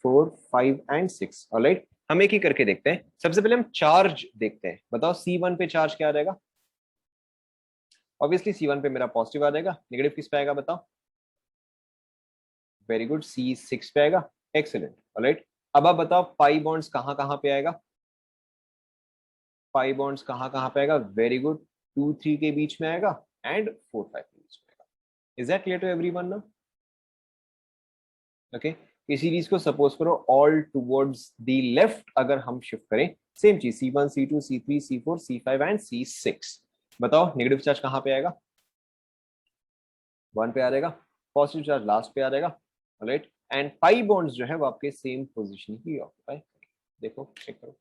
4 5 and 6। Alright, हम एक ही करके देखते हैं। सबसे पहले हम चार्ज देखते हैं। बताओ C1 पे चार्ज क्या आ जाएगा? ऑब्वियसली C1 पे मेरा पॉजिटिव आ जाएगा। नेगेटिव किस पे आएगा बताओ? वेरी गुड, C6 पे आएगा। Excellent, alright. अब आप बताओ पाई बॉन्ड्स कहाँ कहाँ पे आएगा? पाई बॉन्ड्स कहाँ कहाँ पे आएगा? वेरी गुड, 2 3 के बीच में आएगा एंड 4 5 के बीच में आएगा। Is that clear to everyone now? Okay, इसी चीज को सपोज करो ऑल टुवर्ड्स द लेफ्ट अगर हम शिफ्ट करें, सेम चीज C1 C2 C3 C4 C5 and C6। बताओ नेगेटिव चार्ज कहाँ पे आएगा? 1 पे आ जाएगा, पॉजिटिव चार्ज लास्ट पे आ जाएगा, राइट। एंड पाई बॉन्ड्स जो है वो आपके सेम पोजीशन ही ऑक्यूपाई। देखो चेक करो।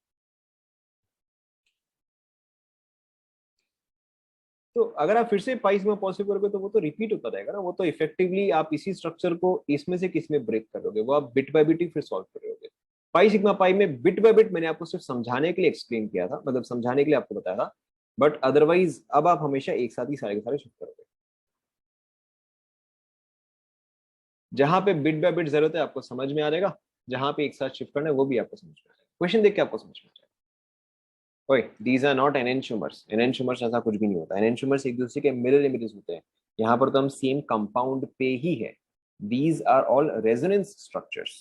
तो अगर आप फिर से पाई में पॉजिटिव करोगे तो वो तो रिपीट होता रहेगा ना, वो तो इफेक्टिवली आप इसी स्ट्रक्चर को इसमें से किस में ब्रेक करोगे, वो आप बिट बाय बिट ही फिर सॉल्व करोगे। पाई सिग्मा पाई में बिट बाय बिट मैंने आपको सिर्फ समझाने के लिए एक्सप्लेन किया था, मतलब समझाने के लिए आपको बताया था, बट अदरवाइज अब आप हमेशा एक साथ ही सारे के सारे शिफ्ट करोगे। जहां पे बिट बाय बिट जरूरत है आपको समझ में आ जाएगा, जहां पे एक साथ शिफ्ट करना है वो भी आपको समझ में आ जाएगा। क्वेश्चन देख के आपको समझ में आ जाएगा। ओए, these are not enantiomers, enantiomers ऐसा कुछ भी नहीं होता। एनेंटियोमर्स एक दूसरे के मिरर इमेजेस होते हैं। यहाँ पर तो हम सेम कंपाउंड पे ही है। These are all resonance structures,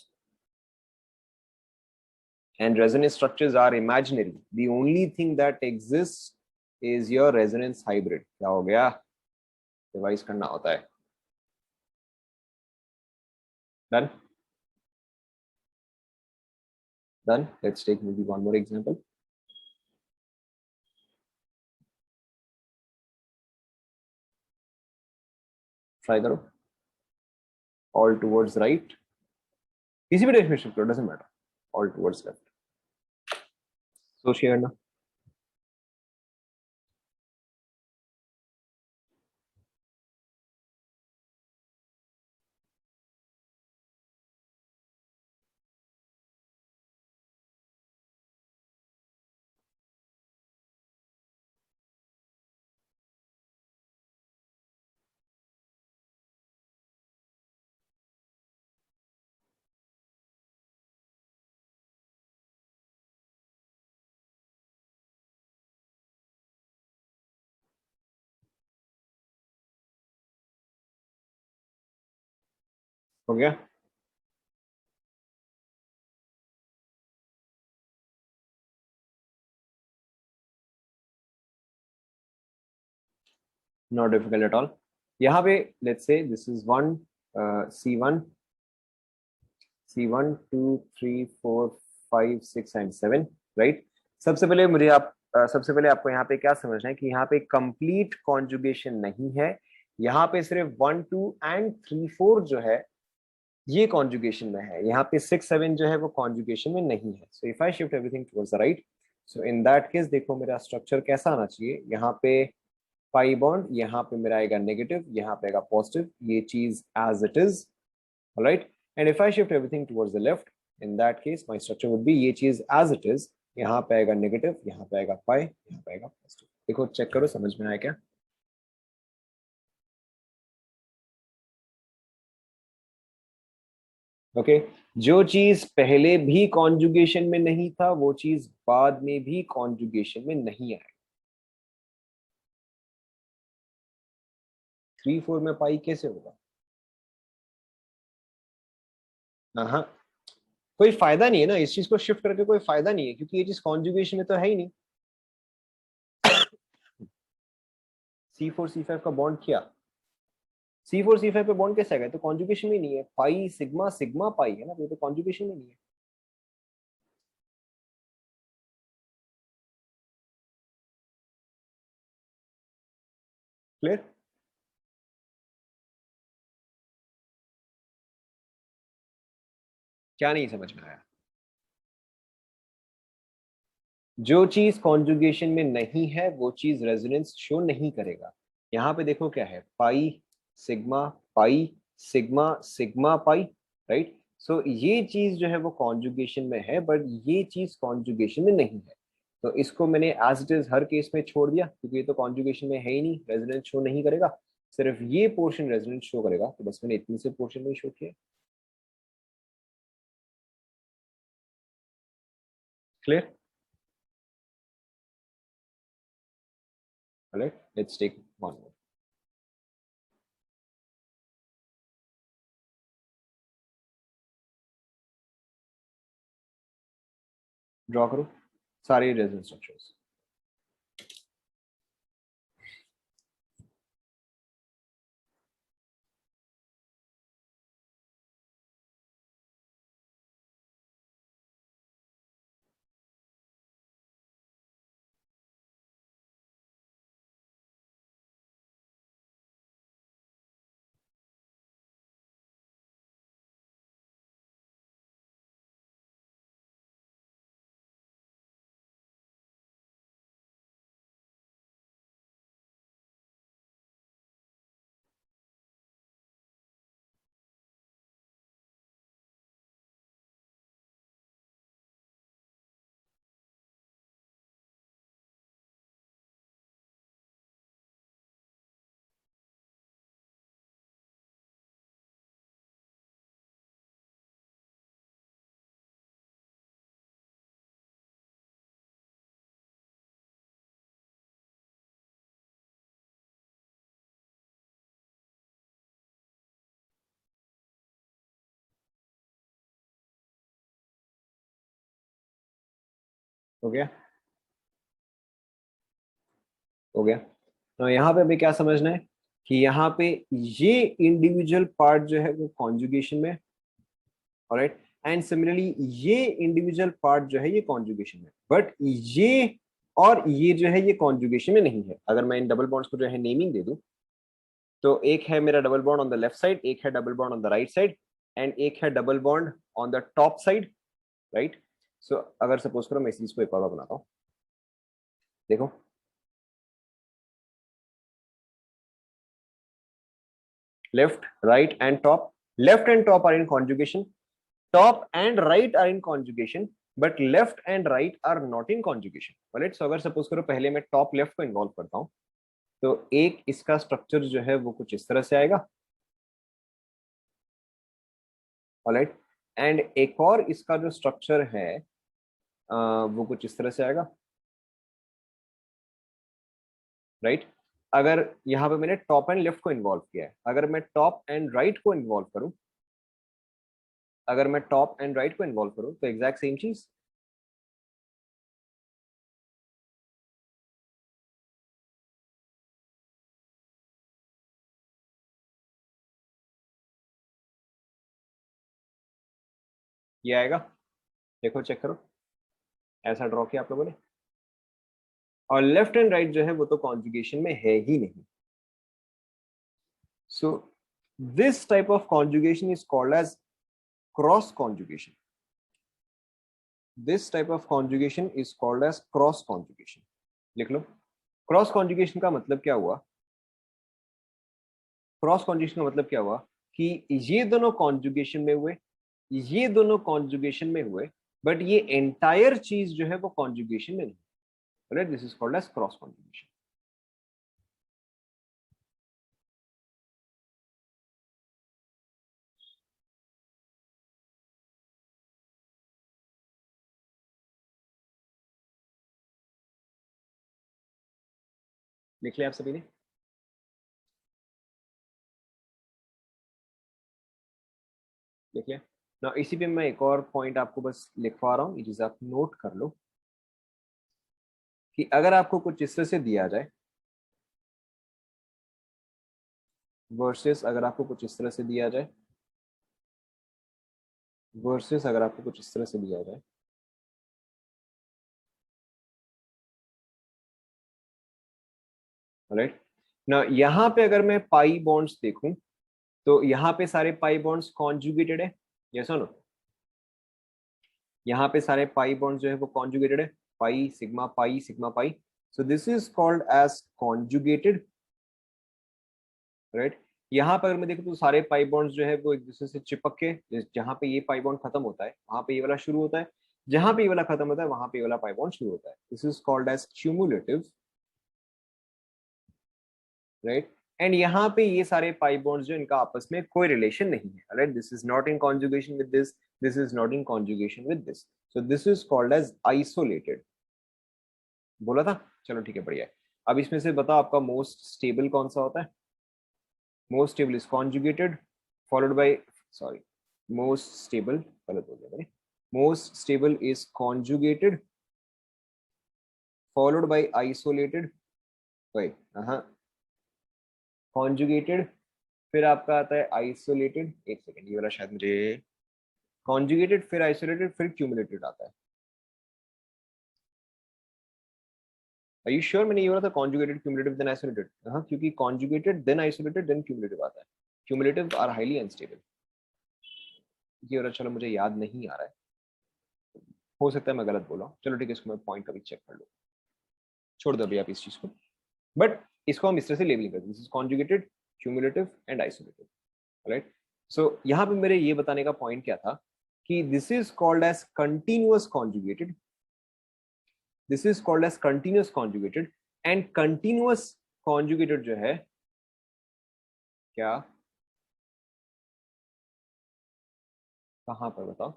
and resonance structures are imaginary. The only thing that exists is your resonance hybrid. क्या हो गया? रिवाइज करना होता है। Done? Done? Let's take maybe one more example. Try करो। All towards right. किसी भी direction में शिफ्ट करो, doesn't matter. All towards left. सोचिए करना। हो गया? Not difficult at all. यहाँ पे let's say this is one C1 C1 2 3 4 5 6 and 7, right. सबसे पहले मुझे सबसे पहले आपको यहाँ पे क्या समझना है कि यहाँ पे कंप्लीट कॉन्जुगेशन नहीं है। यहाँ पे सिर्फ 1 2 एंड 3 4 जो है ये कॉन्जुगेशन में है। यहाँ पे 6 7 जो है वो कॉन्जुगेशन में नहीं है। So if I shift everything towards the right, so in that case देखो मेरा स्ट्रक्चर कैसा आना चाहिए, यहाँ पे पाई बॉन्ड, यहाँ पे मेरा आएगा नेगेटिव, यहाँ पे आएगा पॉजिटिव, ये चीज as it is, right. And if I shift everything towards the left, in that case my structure would be ये चीज एज इट इज, यहाँ पे आएगा नेगेटिव, यहाँ पे आएगा पाई, यहाँ पे आएगा पॉजिटिव। देखो चेक करो समझ में आया क्या? ओके जो चीज पहले भी कॉन्जुगेशन में नहीं था वो चीज बाद में भी कॉन्जुगेशन में नहीं आएगा। 3 4 में पाई कैसे होगा? हाँ, कोई फायदा नहीं है ना इस चीज को शिफ्ट करके, कोई फायदा नहीं है क्योंकि ये चीज कॉन्जुगेशन में तो है ही नहीं। C4 C5 का बॉन्ड किया, C4 C5 पे बॉन्ड कैसे आएगा? तो कॉन्जुगेशन में नहीं है, पाई सिग्मा सिग्मा पाई है ना, तो ये तो कॉन्जुगेशन में नहीं है। क्लियर? क्या नहीं समझ में आया? जो चीज कॉन्जुगेशन में नहीं है वो चीज रेजोनेंस शो नहीं करेगा। यहाँ पे देखो क्या है, pi sigma pi sigma sigma pi, right. So ये चीज जो है वो कॉन्जुगेशन में है बट ये चीज कॉन्जुगेशन में नहीं है। तो इसको मैंने एज इट इज हर केस में छोड़ दिया क्योंकि ये तो कॉन्जुगेशन में है ही नहीं, रेजोनेंस शो नहीं करेगा, सिर्फ ये पोर्शन रेजोनेंस शो करेगा, तो बस मैंने इतने से पोर्शन में शो किया। Clear? Let's take one more. Draw करो सारे रेजोनेंस स्ट्रक्चर्स। हो गया? हो गया। तो यहाँ पे अभी क्या समझना है कि यहाँ पे ये इंडिविजुअल पार्ट जो है वो कॉन्जुगेशन में, ऑलराइट, एंड सिमिलरली ये इंडिविजुअल पार्ट जो है ये कॉन्जुगेशन में, बट ये और ये जो है ये कॉन्जुगेशन में नहीं है। अगर मैं इन डबल बॉन्ड्स को जो है नेमिंग दे दूं, तो एक है मेरा double bond on the left side, एक है double bond on the right side, and एक है double bond on the top side, right. So अगर सपोज करो मैं इस चीज को एक और बार बनाता हूँ, देखो left, right, and top. Left and top are in conjugation. Top and right are in conjugation, but left and right are not in conjugation. Alright, so अगर सपोज करो पहले मैं टॉप लेफ्ट को इन्वॉल्व करता हूँ, तो एक इसका स्ट्रक्चर जो है वो कुछ इस तरह से आएगा, ऑलराइट, एंड एक और इसका जो स्ट्रक्चर है वो कुछ इस तरह से आएगा, राइट। अगर यहाँ पे मैंने टॉप एंड लेफ्ट को इन्वॉल्व किया है, अगर मैं टॉप एंड राइट को इन्वॉल्व करूँ, अगर मैं टॉप एंड राइट को इन्वॉल्व करूँ तो एग्जैक्ट सेम चीज। ये आएगा, देखो चेक करो, ऐसा ड्रॉ किया आप लोगों ने, और लेफ्ट एंड राइट जो है वो तो कॉन्जुगेशन में है ही नहीं। So this type of conjugation is called as cross conjugation. This type of conjugation is called as cross conjugation. लिख लो। क्रॉस कॉन्जुगेशन का मतलब क्या हुआ? क्रॉस कॉन्जुगेशन का मतलब क्या हुआ कि ये दोनों कॉन्जुगेशन में हुए, ये दोनों कॉन्जुगेशन में हुए, बट ये एंटायर चीज जो है वो कॉन्जुगेशन में नहीं। Right, this is called as cross conjugation. लिख लिया आप सभी ने? लिख लिया ना? इसी पे मैं एक और पॉइंट आपको बस लिखवा रहा हूँ, ये चीज आप नोट कर लो कि अगर आपको कुछ इस तरह से दिया जाए वर्सेस अगर आपको कुछ इस तरह से दिया जाए, वर्सेस अगर आपको कुछ इस तरह से दिया जाए, राइट ना, यहाँ पे अगर मैं पाई बॉन्ड्स देखूं तो यहाँ पे सारे पाई बॉन्ड्स कॉन्जुगेटेड है, यस और नो? यहाँ पे सारे पाई बॉन्ड्स जो है वो कॉन्जुगेटेड है, pi sigma pi sigma pi. So this is called as conjugated, right. यहाँ पर अगर मैं देखूँ तो सारे पाई बॉन्ड्स जो है वो एक दूसरे से चिपक के, जहाँ पे ये पाई बॉन्ड खत्म होता है वहां पे ये वाला शुरू होता है, जहां पे ये वाला खत्म होता है वहां पे ये वाला पाई बॉन्ड शुरू होता है। This is called as cumulative, right. And यहाँ पे ये सारे पाई बॉन्ड्स जो इनका आपस में कोई रिलेशन नहीं है, right. This is not in conjugation with this, this is not in conjugation with this, so this is called as isolated. बोला था? चलो ठीक है, बढ़िया है। अब इसमें से बताओ आपका मोस्ट स्टेबल कौन सा होता है? Most stable is conjugated followed by, sorry, most stable गलत हो गया मैंने। Most stable is conjugated followed by isolated, वही, हाँ, कॉन्जुगेटेड, फिर आपका आता है आइसोलेटेड। एक सेकेंड, ये वाला शायद मुझे, कॉन्जुगेटेड फिर आइसोलेटेड फिर क्यूमुलेटेड आता है। आर यू श्योर मैंने ये बोला था कॉन्जुगेटेड क्यूमुलेटिव देन आइसोलेटेड? हाँ, क्योंकि conjugated then isolated then cumulative आता है। Cumulative are highly unstable. ये वाला चलो मुझे याद नहीं आ रहा है, हो सकता है मैं गलत बोला हूँ। चलो ठीक है, इसको मैं पॉइंट कभी चेक कर लो, छोड़ दो अभी आप इस चीज को। बट इसको हम इस तरह से लेबलिंग करते हैं, this is conjugated cumulative and isolated, right. So यहाँ पे मेरे ये बताने का पॉइंट क्या था कि this is called as continuous conjugated, this is called as continuous conjugated, and continuous conjugated जो है क्या, कहाँ पर बताओ?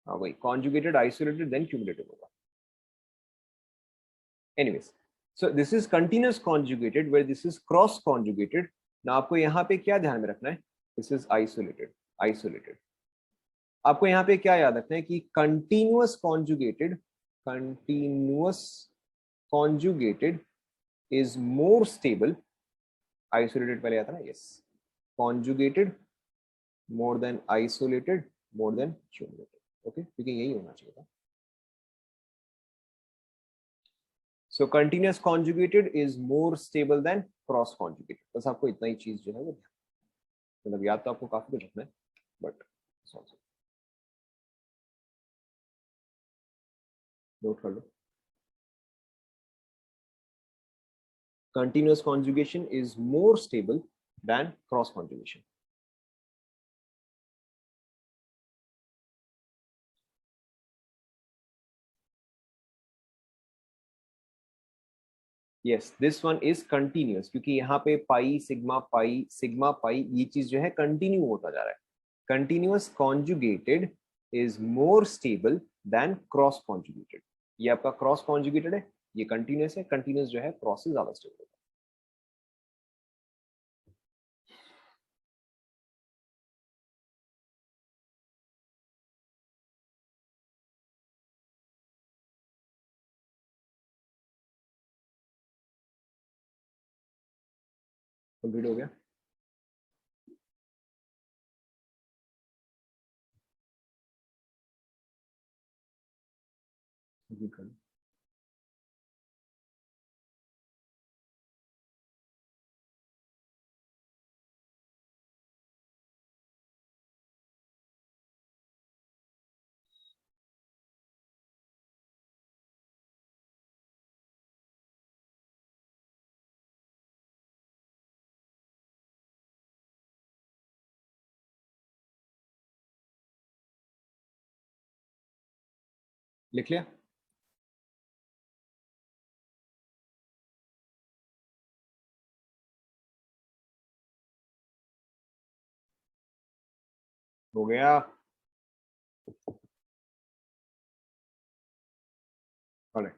हाँ वही, कॉन्जुगेटेड आइसोलेटेड देन क्यूमुलेटिव होगा। Anyways, so this is continuous conjugated where this is cross conjugated. ना आपको यहाँ पे क्या ध्यान में रखना है? This is isolated, isolated. आपको यहाँ पे क्या याद रखना है कि continuous conjugated, continuous conjugated is more stable, isolated पहले आता है ना, yes, conjugated more than isolated more than cumulated, okay, क्योंकि यही होना चाहिए था। So continuous conjugated is more stable than cross conjugated. बस आपको इतना ही चीज जो है वो, मतलब याद तो आपको काफी कुछ रखना है, बट नोट कर लो। Continuous conjugation is more stable than cross conjugation. Yes, this one is continuous क्योंकि यहाँ पे सिग्मा पाई ये चीज जो है कंटिन्यू होता जा रहा है। Continuous conjugated is more stable than cross conjugated. ये आपका क्रॉस कॉन्जुगेटेड है, ये कंटिन्यूअस है, कंटिन्यूअस जो है क्रॉस से ज्यादा स्टेबल है। कंप्लीट हो गया? कंप्लीट कर लो। लिख लिया? हो गया? Alright.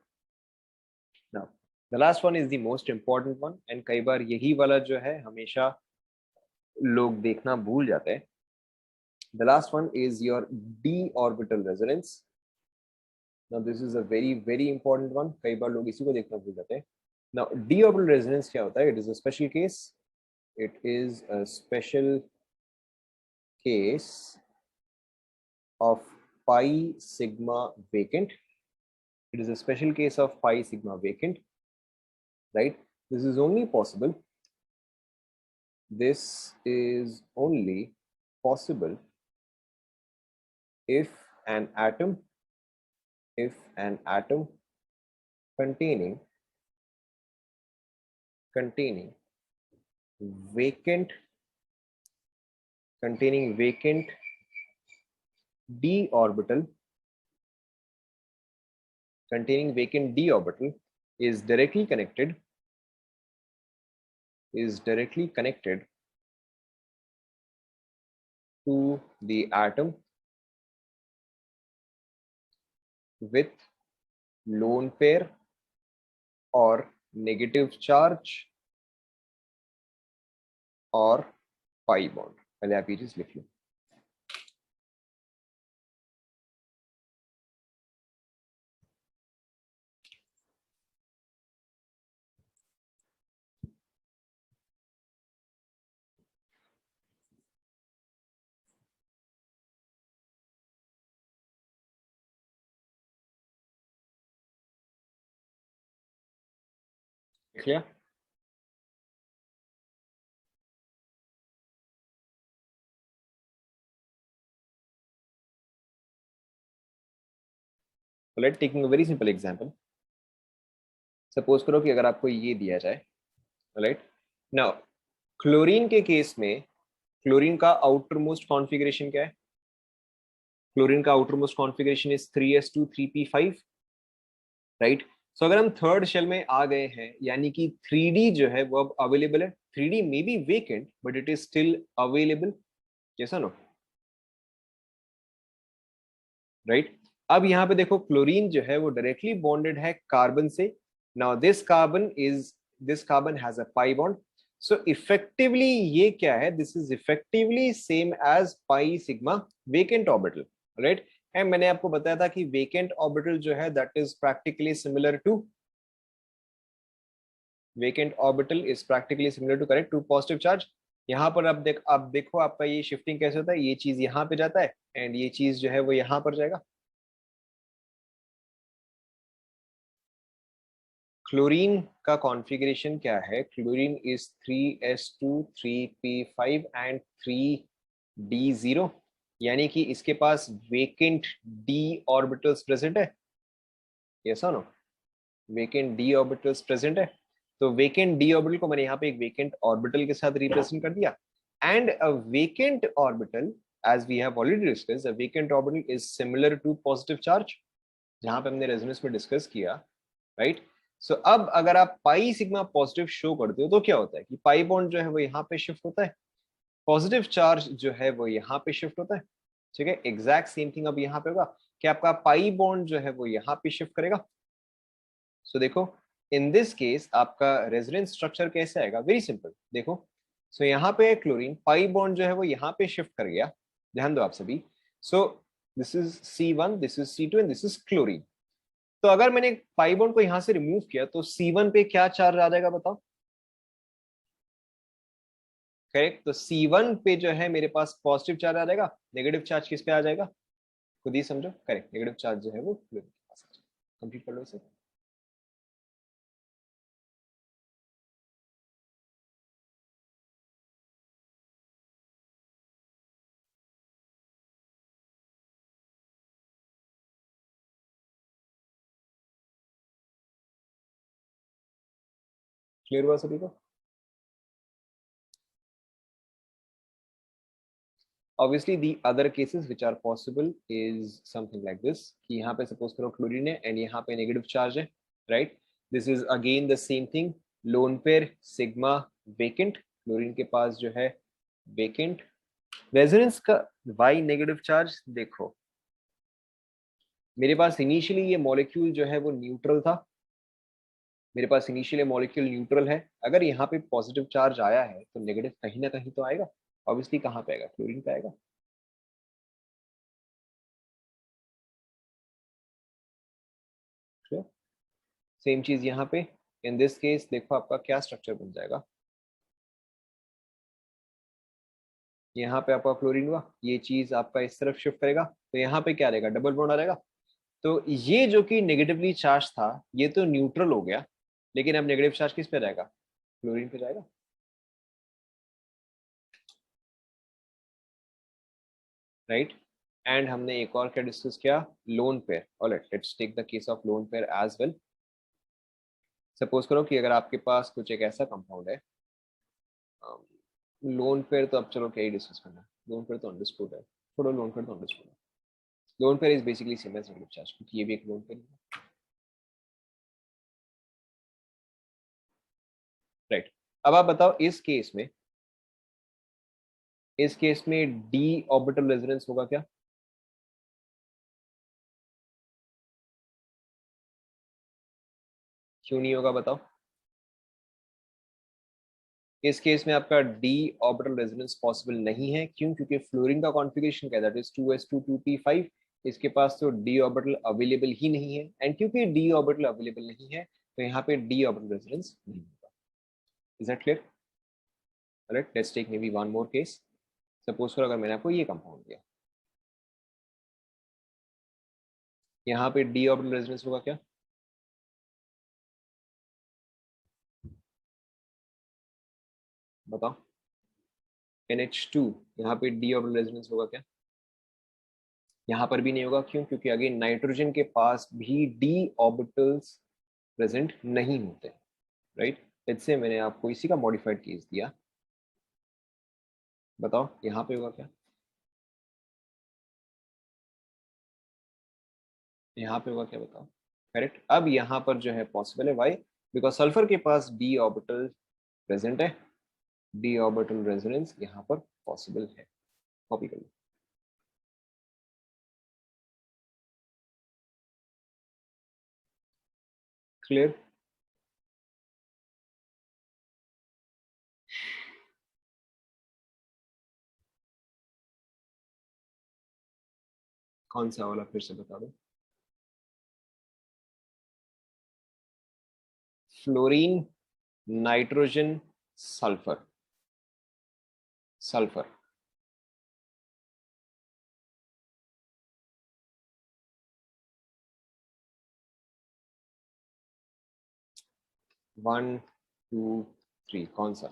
Now, the last one is the most important one, and कई बार यही वाला जो है हमेशा लोग देखना भूल जाते हैं. The last one is your d orbital resonance. Now this is a very important one. कई बार लोग इसी को देखना भूल जाते हैं. Now d orbital resonance क्या होता है? It is a special case. It is a special case of pi sigma vacant. It is a special case of pi sigma vacant, right? This is only possible. This is only possible if an atom containing vacant d orbital is directly connected to the atom with lone pair or negative charge or pi bond. पहले आप ये चीज लिख लो. लिख लिया? So let's taking a very simple example. Suppose करो कि अगर आपको ये दिया जाए, राइट? नाउ क्लोरीन के केस में क्लोरीन का आउटर मोस्ट कॉन्फ़िगरेशन क्या है? क्लोरीन का outermost configuration is 3s2 3p5, right? So अगर हम थर्ड शेल में आ गए हैं, यानी कि 3D जो है वो अब अवेलेबल है. 3D maybe vacant but it is still available. कैसा नो? राइट? अब यहाँ पे देखो क्लोरीन जो है वो डायरेक्टली बॉन्डेड है कार्बन से. Now this carbon has a pi bond. So effectively ये क्या है? This is effectively same as pi sigma vacant orbital, right? And मैंने आपको बताया था कि वेकेंट ऑर्बिटल जो है that is practically similar to correct, to positive charge. यहाँ पर आप देखो आपका ये शिफ्टिंग कैसे होता है. ये चीज यहाँ पे जाता है एंड ये चीज जो है वो यहाँ पर जाएगा. क्लोरीन का कॉन्फ़िगरेशन क्या है? Chlorine is 3s2 3p5 and 3d0, यानी कि इसके पास वेकेंट d ऑर्बिटल्स प्रेजेंट है. यस और no? Vacant d orbitals present है. तो वेकेंट d ऑर्बिटल को मैंने यहाँ पे एक वेकेंट ऑर्बिटल के साथ रिप्रेजेंट कर दिया. And a vacant orbital, as we have already discussed, a vacant orbital is similar to positive charge, जहां पे हमने रेजोनेंस में डिस्कस किया, राइट? सो अब अगर आप पाई सिग्मा पॉजिटिव शो करते हो तो क्या होता है कि पाई बॉन्ड जो है वो यहाँ पे शिफ्ट होता है, पॉजिटिव चार्ज जो है वो यहाँ पे शिफ्ट होता है. ठीक है, एग्जैक्ट सेम थिंग अब यहाँ पे होगा कि आपका पाई बॉन्ड जो है वो यहाँ पे शिफ्ट करेगा. सो देखो इन दिस केस आपका रेजोनेंस स्ट्रक्चर कैसे आएगा? Very simple. देखो सो यहाँ पे क्लोरीन पाई बॉन्ड जो है वो यहाँ पे शिफ्ट कर गया. ध्यान दो आप सभी. सो this is C1, this is C2 and this is chlorine. तो अगर मैंने पाई बॉन्ड को यहां से रिमूव किया तो C1 पे क्या चार्ज आ जाएगा बताओ? करेक्ट. तो C1 पे जो है मेरे पास पॉजिटिव चार्ज आ जाएगा. नेगेटिव चार्ज किस पे आ जाएगा? खुद ही समझो. करेक्ट, नेगेटिव चार्ज जो है वो क्लोरीन के पास आ जाएगा. कंप्लीट कर लो इसे. क्लियर हुआ सभी को? Obviously the other cases which are possible is something like this कि यहाँ पे suppose करो क्लोरीन है and यहाँ पे नेगेटिव चार्ज है, right? This is again the same thing, loan pair sigma vacant, chlorine के पास जो है वेकेंट, रेजोनेंस का वाई नेगेटिव चार्ज। देखो मेरे पास इनिशियली ये मॉलिक्यूल जो है वो न्यूट्रल था, मेरे पास इनिशियली मॉलिक्यूल न्यूट्रल है, अगर यहाँ पे पॉजिटिव चार्ज आया है तो नेगेटिव कहीं ना कहीं तो आएगा, ऑब्वियसली कहाँ पे आएगा, क्लोरीन पे आएगा। सेम चीज यहाँ पे, इन दिस केस देखो आपका क्या स्ट्रक्चर बन जाएगा, यहाँ पे आपका क्लोरीन हुआ, ये चीज आपका इस तरफ शिफ्ट करेगा तो यहाँ पे क्या रहेगा, डबल बॉन्ड आ रहेगा। तो ये जो कि नेगेटिवली चार्ज था ये तो न्यूट्रल हो गया, लेकिन अब नेगेटिव चार्ज किस पे रहेगा, क्लोरीन पे जाएगा। राइट, एंड हमने एक और क्या डिस्कस किया, lone pair. Alright, let's take the case of lone pair as well. Suppose करो कि अगर आपके पास कुछ एक ऐसा कंपाउंड है, लोन पेयर तो अब चलो क्या ही डिस्कस करना है, लोन पेयर तो अंडरस्टूड है, थोड़ा लोन पेयर तो अंडरस्टूड है। Lone pair is basically same as negative charge क्योंकि ये भी एक लोन पेयर है। राइट, अब आप बताओ इस केस में डी ऑर्बिटल रेजोनेंस होगा क्या, क्यों नहीं होगा बताओ। इस केस में आपका डी ऑर्बिटल रेजोनेंस पॉसिबल नहीं है, क्यों, क्योंकि फ्लोरीन का कॉन्फ़िगरेशन क्या है, दैट इज 2s2 2p5, इसके पास तो डी ऑर्बिटल अवेलेबल ही नहीं है, एंड क्योंकि डी ऑर्बिटल अवेलेबल नहीं है तो यहाँ पे डी ऑर्बिटल रेजोनेंस नहीं होगा। Is that clear? Right, let's take maybe one more case. Suppose करो अगर मैंने आपको ये कंपाउंड दिया, यहाँ पे डी ऑर्बिटल रेजोनेंस होगा क्या, बताओ। NH2, यहाँ पे डी ऑर्बिटल रेजोनेंस होगा क्या, यहाँ पर भी नहीं होगा, क्यों, क्योंकि अगेन नाइट्रोजन के पास भी डी ऑर्बिटल्स प्रेजेंट नहीं होते। राइट, इससे मैंने आपको इसी का मॉडिफाइड केस दिया, बताओ यहाँ पे होगा क्या, यहाँ पे होगा क्या बताओ। करेक्ट, अब यहाँ पर जो है पॉसिबल है, वाई, बिकॉज सल्फर के पास डी ऑर्बिटल प्रेजेंट है, डी ऑर्बिटल रेजोनेंस यहाँ पर पॉसिबल है। कॉपी कर लो। क्लियर? कौन सा वाला फिर से बता दो। फ्लोरीन, नाइट्रोजन, सल्फर, सल्फर, 1 2 3 कौन सा,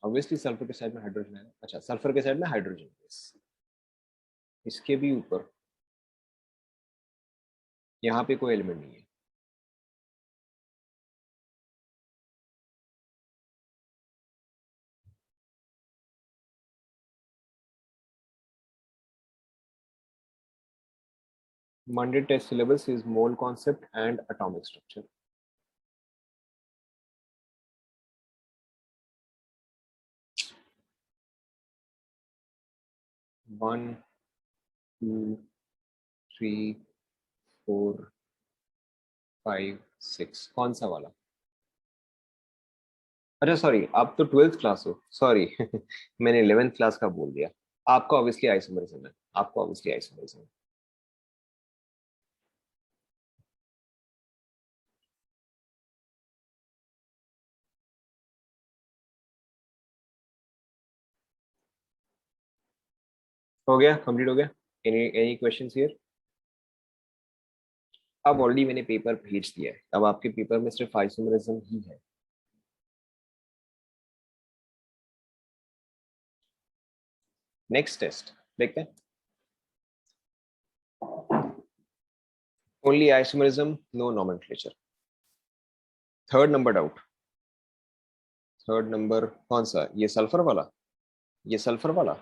ऑब्वियसली सल्फर के साइड में हाइड्रोजन है, अच्छा सल्फर के साइड में हाइड्रोजन, इसके भी ऊपर यहाँ पे कोई एलिमेंट नहीं है। Monday test syllabus is mole concept and atomic structure. One, two, three, four, 5, 6 कौन सा वाला, अच्छा सॉरी आप तो 12th क्लास हो, सॉरी मैंने 11th क्लास का बोल दिया। आपका ऑब्वियसली आइसोमरिज्म है, आपका ऑब्वियसली आइसोमरिज्म है। हो गया, कंप्लीट हो गया। Any questions here? अब ऑलरेडी मैंने पेपर भेज दिया है, अब आपके पेपर में सिर्फ आइसोमरिज्म ही है। नेक्स्ट टेस्ट देखते हैं, only isomerism, no nomenclature. Third number doubt, third number कौन सा, ये सल्फर वाला, ये सल्फर वाला,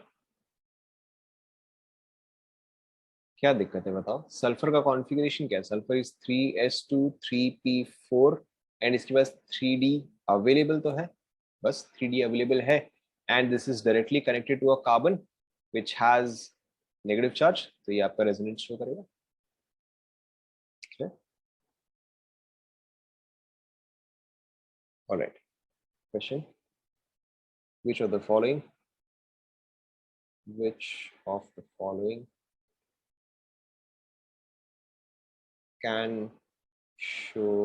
क्या दिक्कत है बताओ। सल्फर का कॉन्फ़िगरेशन क्या है, sulphur is 3s2 3p4 and इसके पास 3d अवेलेबल तो है, बस 3d अवेलेबल है, and this is directly connected to a carbon which has negative charge, तो ये आपका रेजोनेंस शो करेगा। Alright, question, which of the following, which of the following can show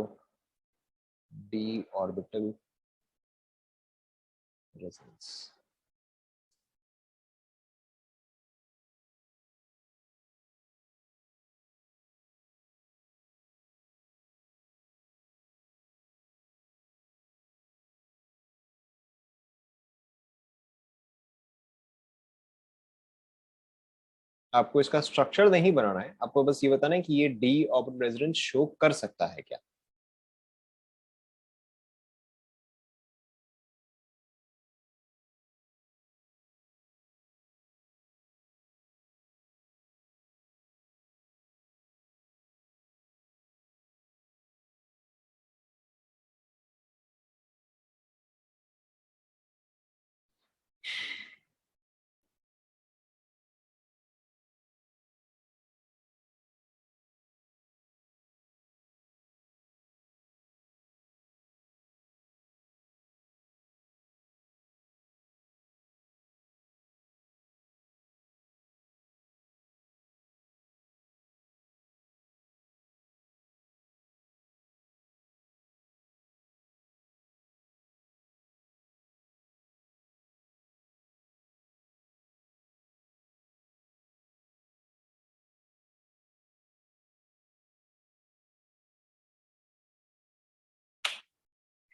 d orbital resonance? आपको इसका structure नहीं बनाना है, आपको बस ये बताना है कि ये डी ऑर्बिटल रेजोनेंस शो कर सकता है क्या।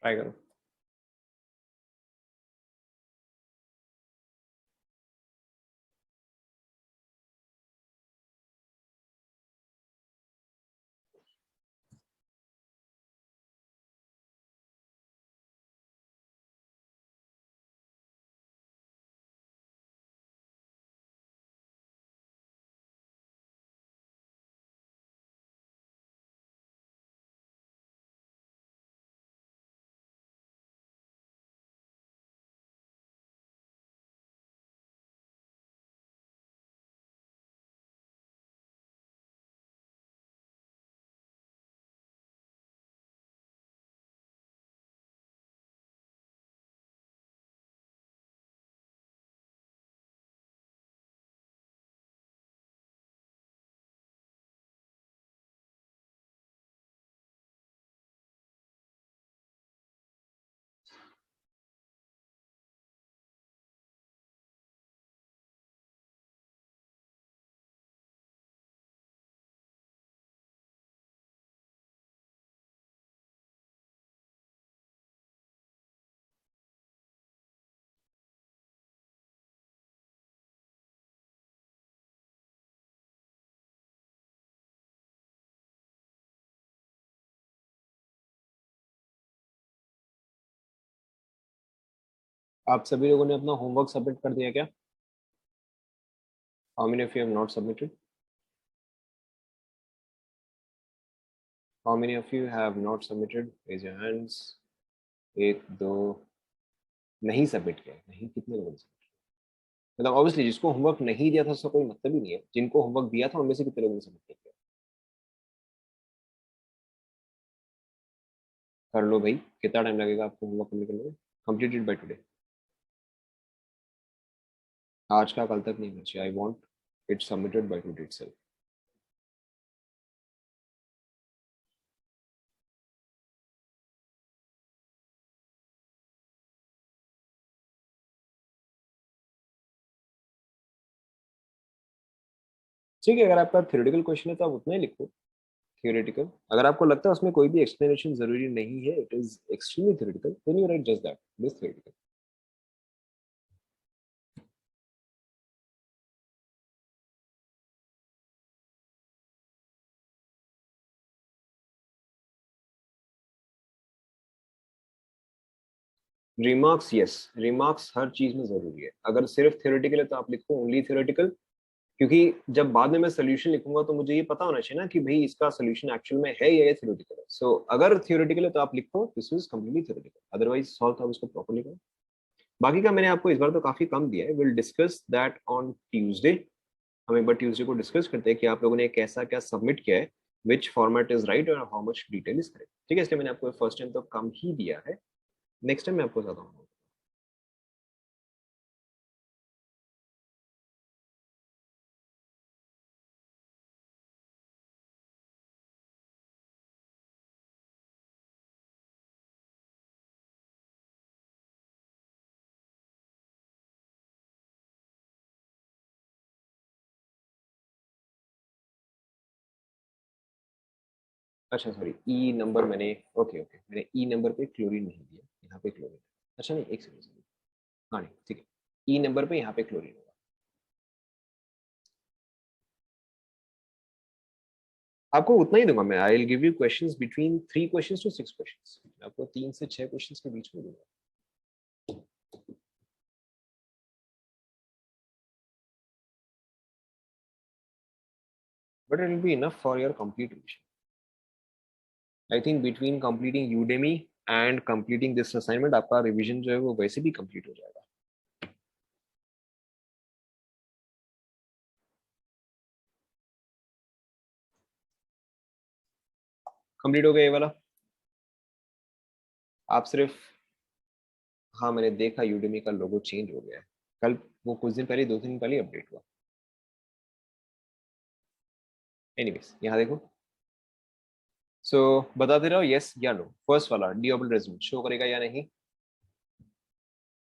ट्राई करो। आप सभी लोगों ने अपना होमवर्क सबमिट कर दिया क्या? How many of you have not submitted? How many of you have not submitted? Raise your hands. एक दो, नहीं सबमिट किया, नहीं, कितने लोगों ने submit किया? मतलब ऑब्वियसली जिसको होमवर्क नहीं दिया था उसका कोई मतलब ही नहीं है, जिनको होमवर्क दिया था उनमें से कितने लोगों ने सबमिट किया? कर लो भाई, कितना टाइम लगेगा आपको होमवर्क करने के लिए? कंप्लीटेड बाय टुडे, आज का कल तक नहीं होना चाहिए। I want it submitted by today itself. ठीक है, अगर आपका थ्योरेटिकल क्वेश्चन है तो आप उतना ही लिखो, थियोरेटिकल। अगर आपको लगता है उसमें कोई भी एक्सप्लेनेशन जरूरी नहीं है, it is extremely theoretical, then you write just that, this theoretical. Remarks, yes, remarks हर चीज में जरूरी है। अगर सिर्फ थ्योरेटिकल है तो आप लिखो ओनली थ्योरेटिकल, क्योंकि जब बाद में मैं सोल्यूशन लिखूंगा तो मुझे ये पता होना चाहिए ना कि भाई इसका सोल्यूशन एक्चुअल में है या ये थ्योरेटिकल है। सो अगर थ्योरेटिकल है तो आप लिखो this is completely theoretical, otherwise solve आप इसको प्रॉपर्ली करो। बाकी का मैंने आपको इस बार तो काफी कम दिया है, will discuss that on Tuesday. हम एक बार ट्यूसडे को डिस्कस करते हैं कि आप लोगों ने कैसा क्या सबमिट किया है, विच फॉर्मेट इज राइट और how much detail is correct. ठीक है, इसलिए मैंने आपको फर्स्ट टाइम तो कम ही दिया है, नेक्स्ट टाइम मैं आपको ज्यादा हूँ। अच्छा सॉरी, ई नंबर मैंने, ओके ओके, मैंने ई नंबर पे क्लोरीन नहीं दिया, यहाँ पे क्लोरीन। अच्छा नहीं, एक सेकंड, हाँ नहीं ठीक है, ई नंबर पे यहाँ पे क्लोरीन होगा। आपको उतना ही दूंगा मैं, I will give you questions between 3 questions to 6 questions, आपको 3 से 6 क्वेश्चंस के बीच में दूंगा। But it will be enough for your complete revision. I think between completing Udemy and completing this assignment आपका रिविजन जो है वो वैसे भी कंप्लीट हो जाएगा। कंप्लीट हो गया ये वाला। आप सिर्फ, हाँ मैंने देखा यूडेमी का लोगो चेंज हो गया है, कल वो कुछ दिन पहले, 2 दिन पहले अपडेट हुआ। एनीवेज यहाँ देखो, सो बताते रहो यस या नो। फर्स्ट वाला डी ऑर्बिटल रेजोनेंस शो करेगा या नहीं?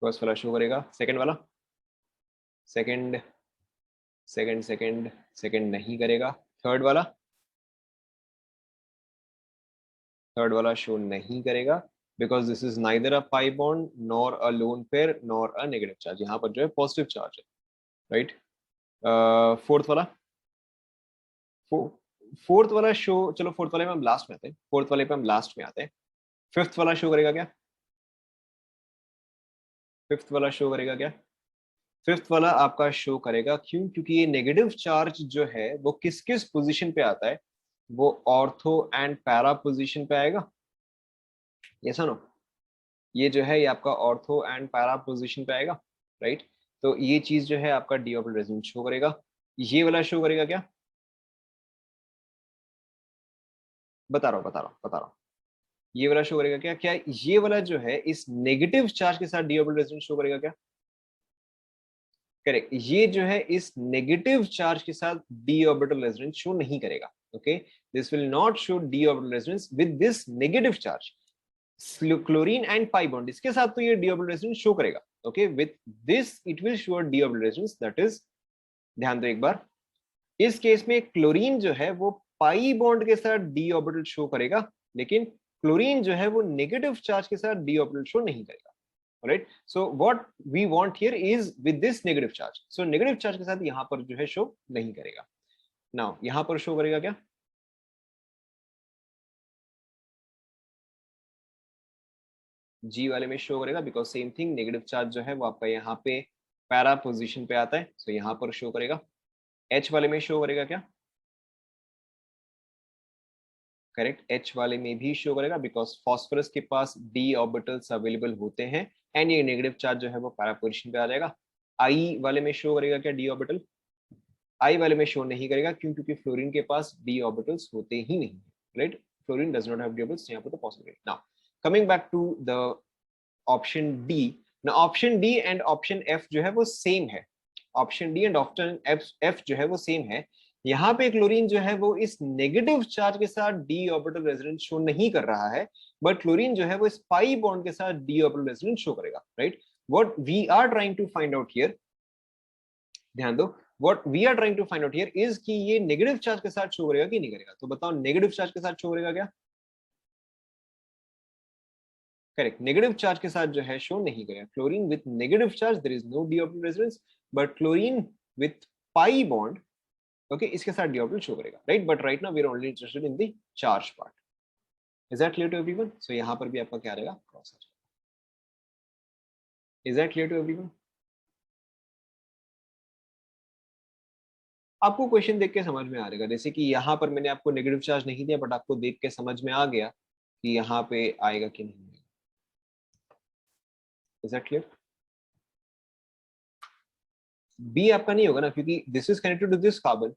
फर्स्ट वाला शो करेगा, सेकंड वाला, सेकंड सेकंड सेकंड सेकंड नहीं करेगा, थर्ड वाला, थर्ड वाला शो नहीं करेगा, because this is neither a pi bond nor a lone pair nor a negative charge, यहाँ पर जो है पॉजिटिव चार्ज है, राइट। फोर्थ वाला, फोर्थ वाला शो, चलो फोर्थ वाले में हम लास्ट में आते हैं, फोर्थ वाले पे हम लास्ट में आते हैं। फिफ्थ वाला शो करेगा क्या? फिफ्थ वाला शो करेगा क्या? फिफ्थ वाला आपका शो करेगा, क्यों? क्योंकि ये नेगेटिव चार्ज जो है वो किस किस पोजीशन पे आता है, वो ऑर्थो एंड पैरा पोजीशन पे आएगा। ये सुनो, ये जो है ये आपका ऑर्थो एंड पैरा पोजीशन पे आएगा, राइट। तो ये चीज जो है आपका डी ऑर्बिटल रेजोनेंस शो करेगा। ये वाला शो करेगा क्या? बता रहा हूँ, ये वाला शो करेगा क्या? क्या ये वाला जो है इस नेगेटिव चार्ज के साथ डी ऑर्बिटल रेजोनेंस शो करेगा क्या? करेक्ट, ये जो है इस नेगेटिव चार्ज के साथ डी ऑर्बिटल रेजोनेंस शो नहीं करेगा। Okay, this will not show D orbital resonance with this negative charge. Chlorine and pi bond इसके साथ तो ये डी ऑर्बिटल रेजोनेंस शो करेगा। Okay, with this it will show D orbital resonance, that is, ध्यान दो एक बार, इस case में क्लोरीन जो है वो पाई बॉन्ड के साथ डी ऑर्बिटल शो करेगा, लेकिन क्लोरीन जो है वो नेगेटिव चार्ज के साथ डी ऑर्बिटल शो नहीं करेगा। Right, so what we want here is with this negative charge, so negative charge के साथ यहां पर जो है शो नहीं करेगा। नाउ यहां पर शो करेगा क्या? जी वाले में शो करेगा, because same thing, negative charge जो है वो आपका यहाँ पे पैरा पोजिशन पे आता है, सो यहाँ पर शो करेगा। एच वाले में शो करेगा क्या? करेक्ट, एच वाले में भी शो करेगा, बिकॉज फॉस्फोरस के पास डी ऑर्बिटल्स अवेलेबल होते हैं, एंड ये नेगेटिव चार्ज जो है वो पैरा पोजिशन पे आ जाएगा। आई वाले में शो करेगा क्या डी ऑर्बिटल? आई वाले में शो नहीं करेगा, क्यों? क्योंकि फ्लोरीन के पास डी ऑर्बिटल्स होते ही नहीं, right. Fluorine does not have D orbitals, यहाँ पे तो possible. Now coming back to the option D. ना option D and option F जो है वो सेम है, option D and option F F जो है वो सेम है। यहाँ पे क्लोरीन जो है वो इस नेगेटिव चार्ज के साथ डी ऑर्बिटल रेजोनेंस शो नहीं कर रहा है, बट क्लोरीन जो है वो इस पाई बॉन्ड के साथ डी ऑर्बिटल रेजोनेंस शो करेगा, right. What we are trying to find out here, ध्यान दो, what we are trying to find out here is कि ये नेगेटिव चार्ज के साथ शो करेगा कि नहीं करेगा। तो बताओ, नेगेटिव चार्ज के साथ शो करेगा क्या? करेक्ट, नेगेटिव चार्ज के साथ जो है शो नहीं करेगा। Chlorine with negative charge there is no D orbital resonance, but chlorine with pi bond, okay, इसके साथ डी ऑर्बिटल शो करेगा, right. But right now we are only interested in the charge part. Is that clear to everyone? So यहाँ पर भी आपका क्या रहेगा, cross. Is that clear to everyone? आपको क्वेश्चन देख के समझ में आ रहेगा, जैसे कि यहाँ पर मैंने आपको नेगेटिव चार्ज नहीं दिया, बट आपको देख के समझ में आ गया कि यहाँ पे आएगा कि नहीं आएगा। Is that clear? बी आपका नहीं होगा ना, क्योंकि this is connected to this carbon.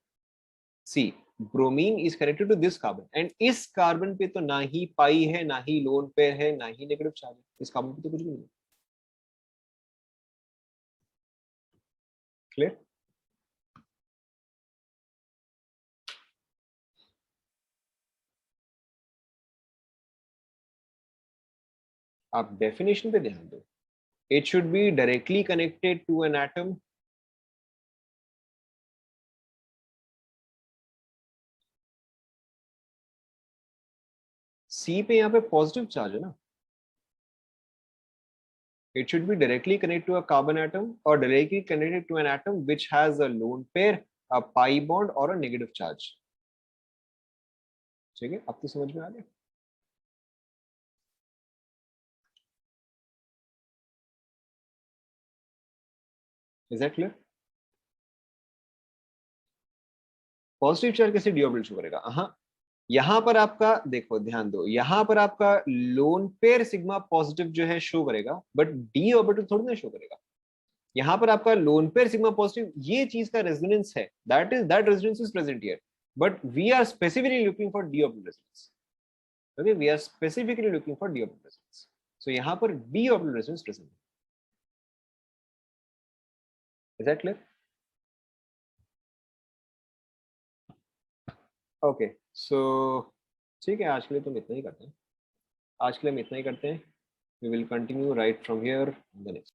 See, bromine is connected to this carbon, and इस कार्बन पे तो ना ही पाई है, ना ही लोन पेयर है, ना ही नेगेटिव चार्ज है। इस कार्बन पे तो कुछ भी नहीं है। क्लियर? आप डेफिनेशन पे ध्यान दो। It should be directly connected to an atom. C पे यहाँ पे पॉजिटिव चार्ज है ना। It should be directly connected to a carbon atom or directly connected to an atom which has a lone pair, a pi bond or a negative charge. ठीक है, अब तो समझ में आ गया? Is that clear? Positive charge कैसे D orbital show करेगा? हाँ, यहाँ पर आपका देखो, ध्यान दो, यहाँ पर आपका लोन पेयर सिग्मा पॉजिटिव जो है शो करेगा, बट डी ऑर्बिटल थोड़ी ना शो करेगा। यहाँ पर आपका लोन पेयर सिग्मा पॉजिटिव, ये चीज का रेजोनेंस है, that resonance is present here, but we are specifically looking for D orbital resonance. Okay, we are specifically looking for D orbital resonance. So यहाँ पर डी ऑर्बिटल रेजोनेंस प्रेजेंट है। Is that clear? Okay, so ठीक है, आज के लिए तुम इतना ही करते हैं। आज के लिए हम इतना ही करते हैं। We will continue right from here the next.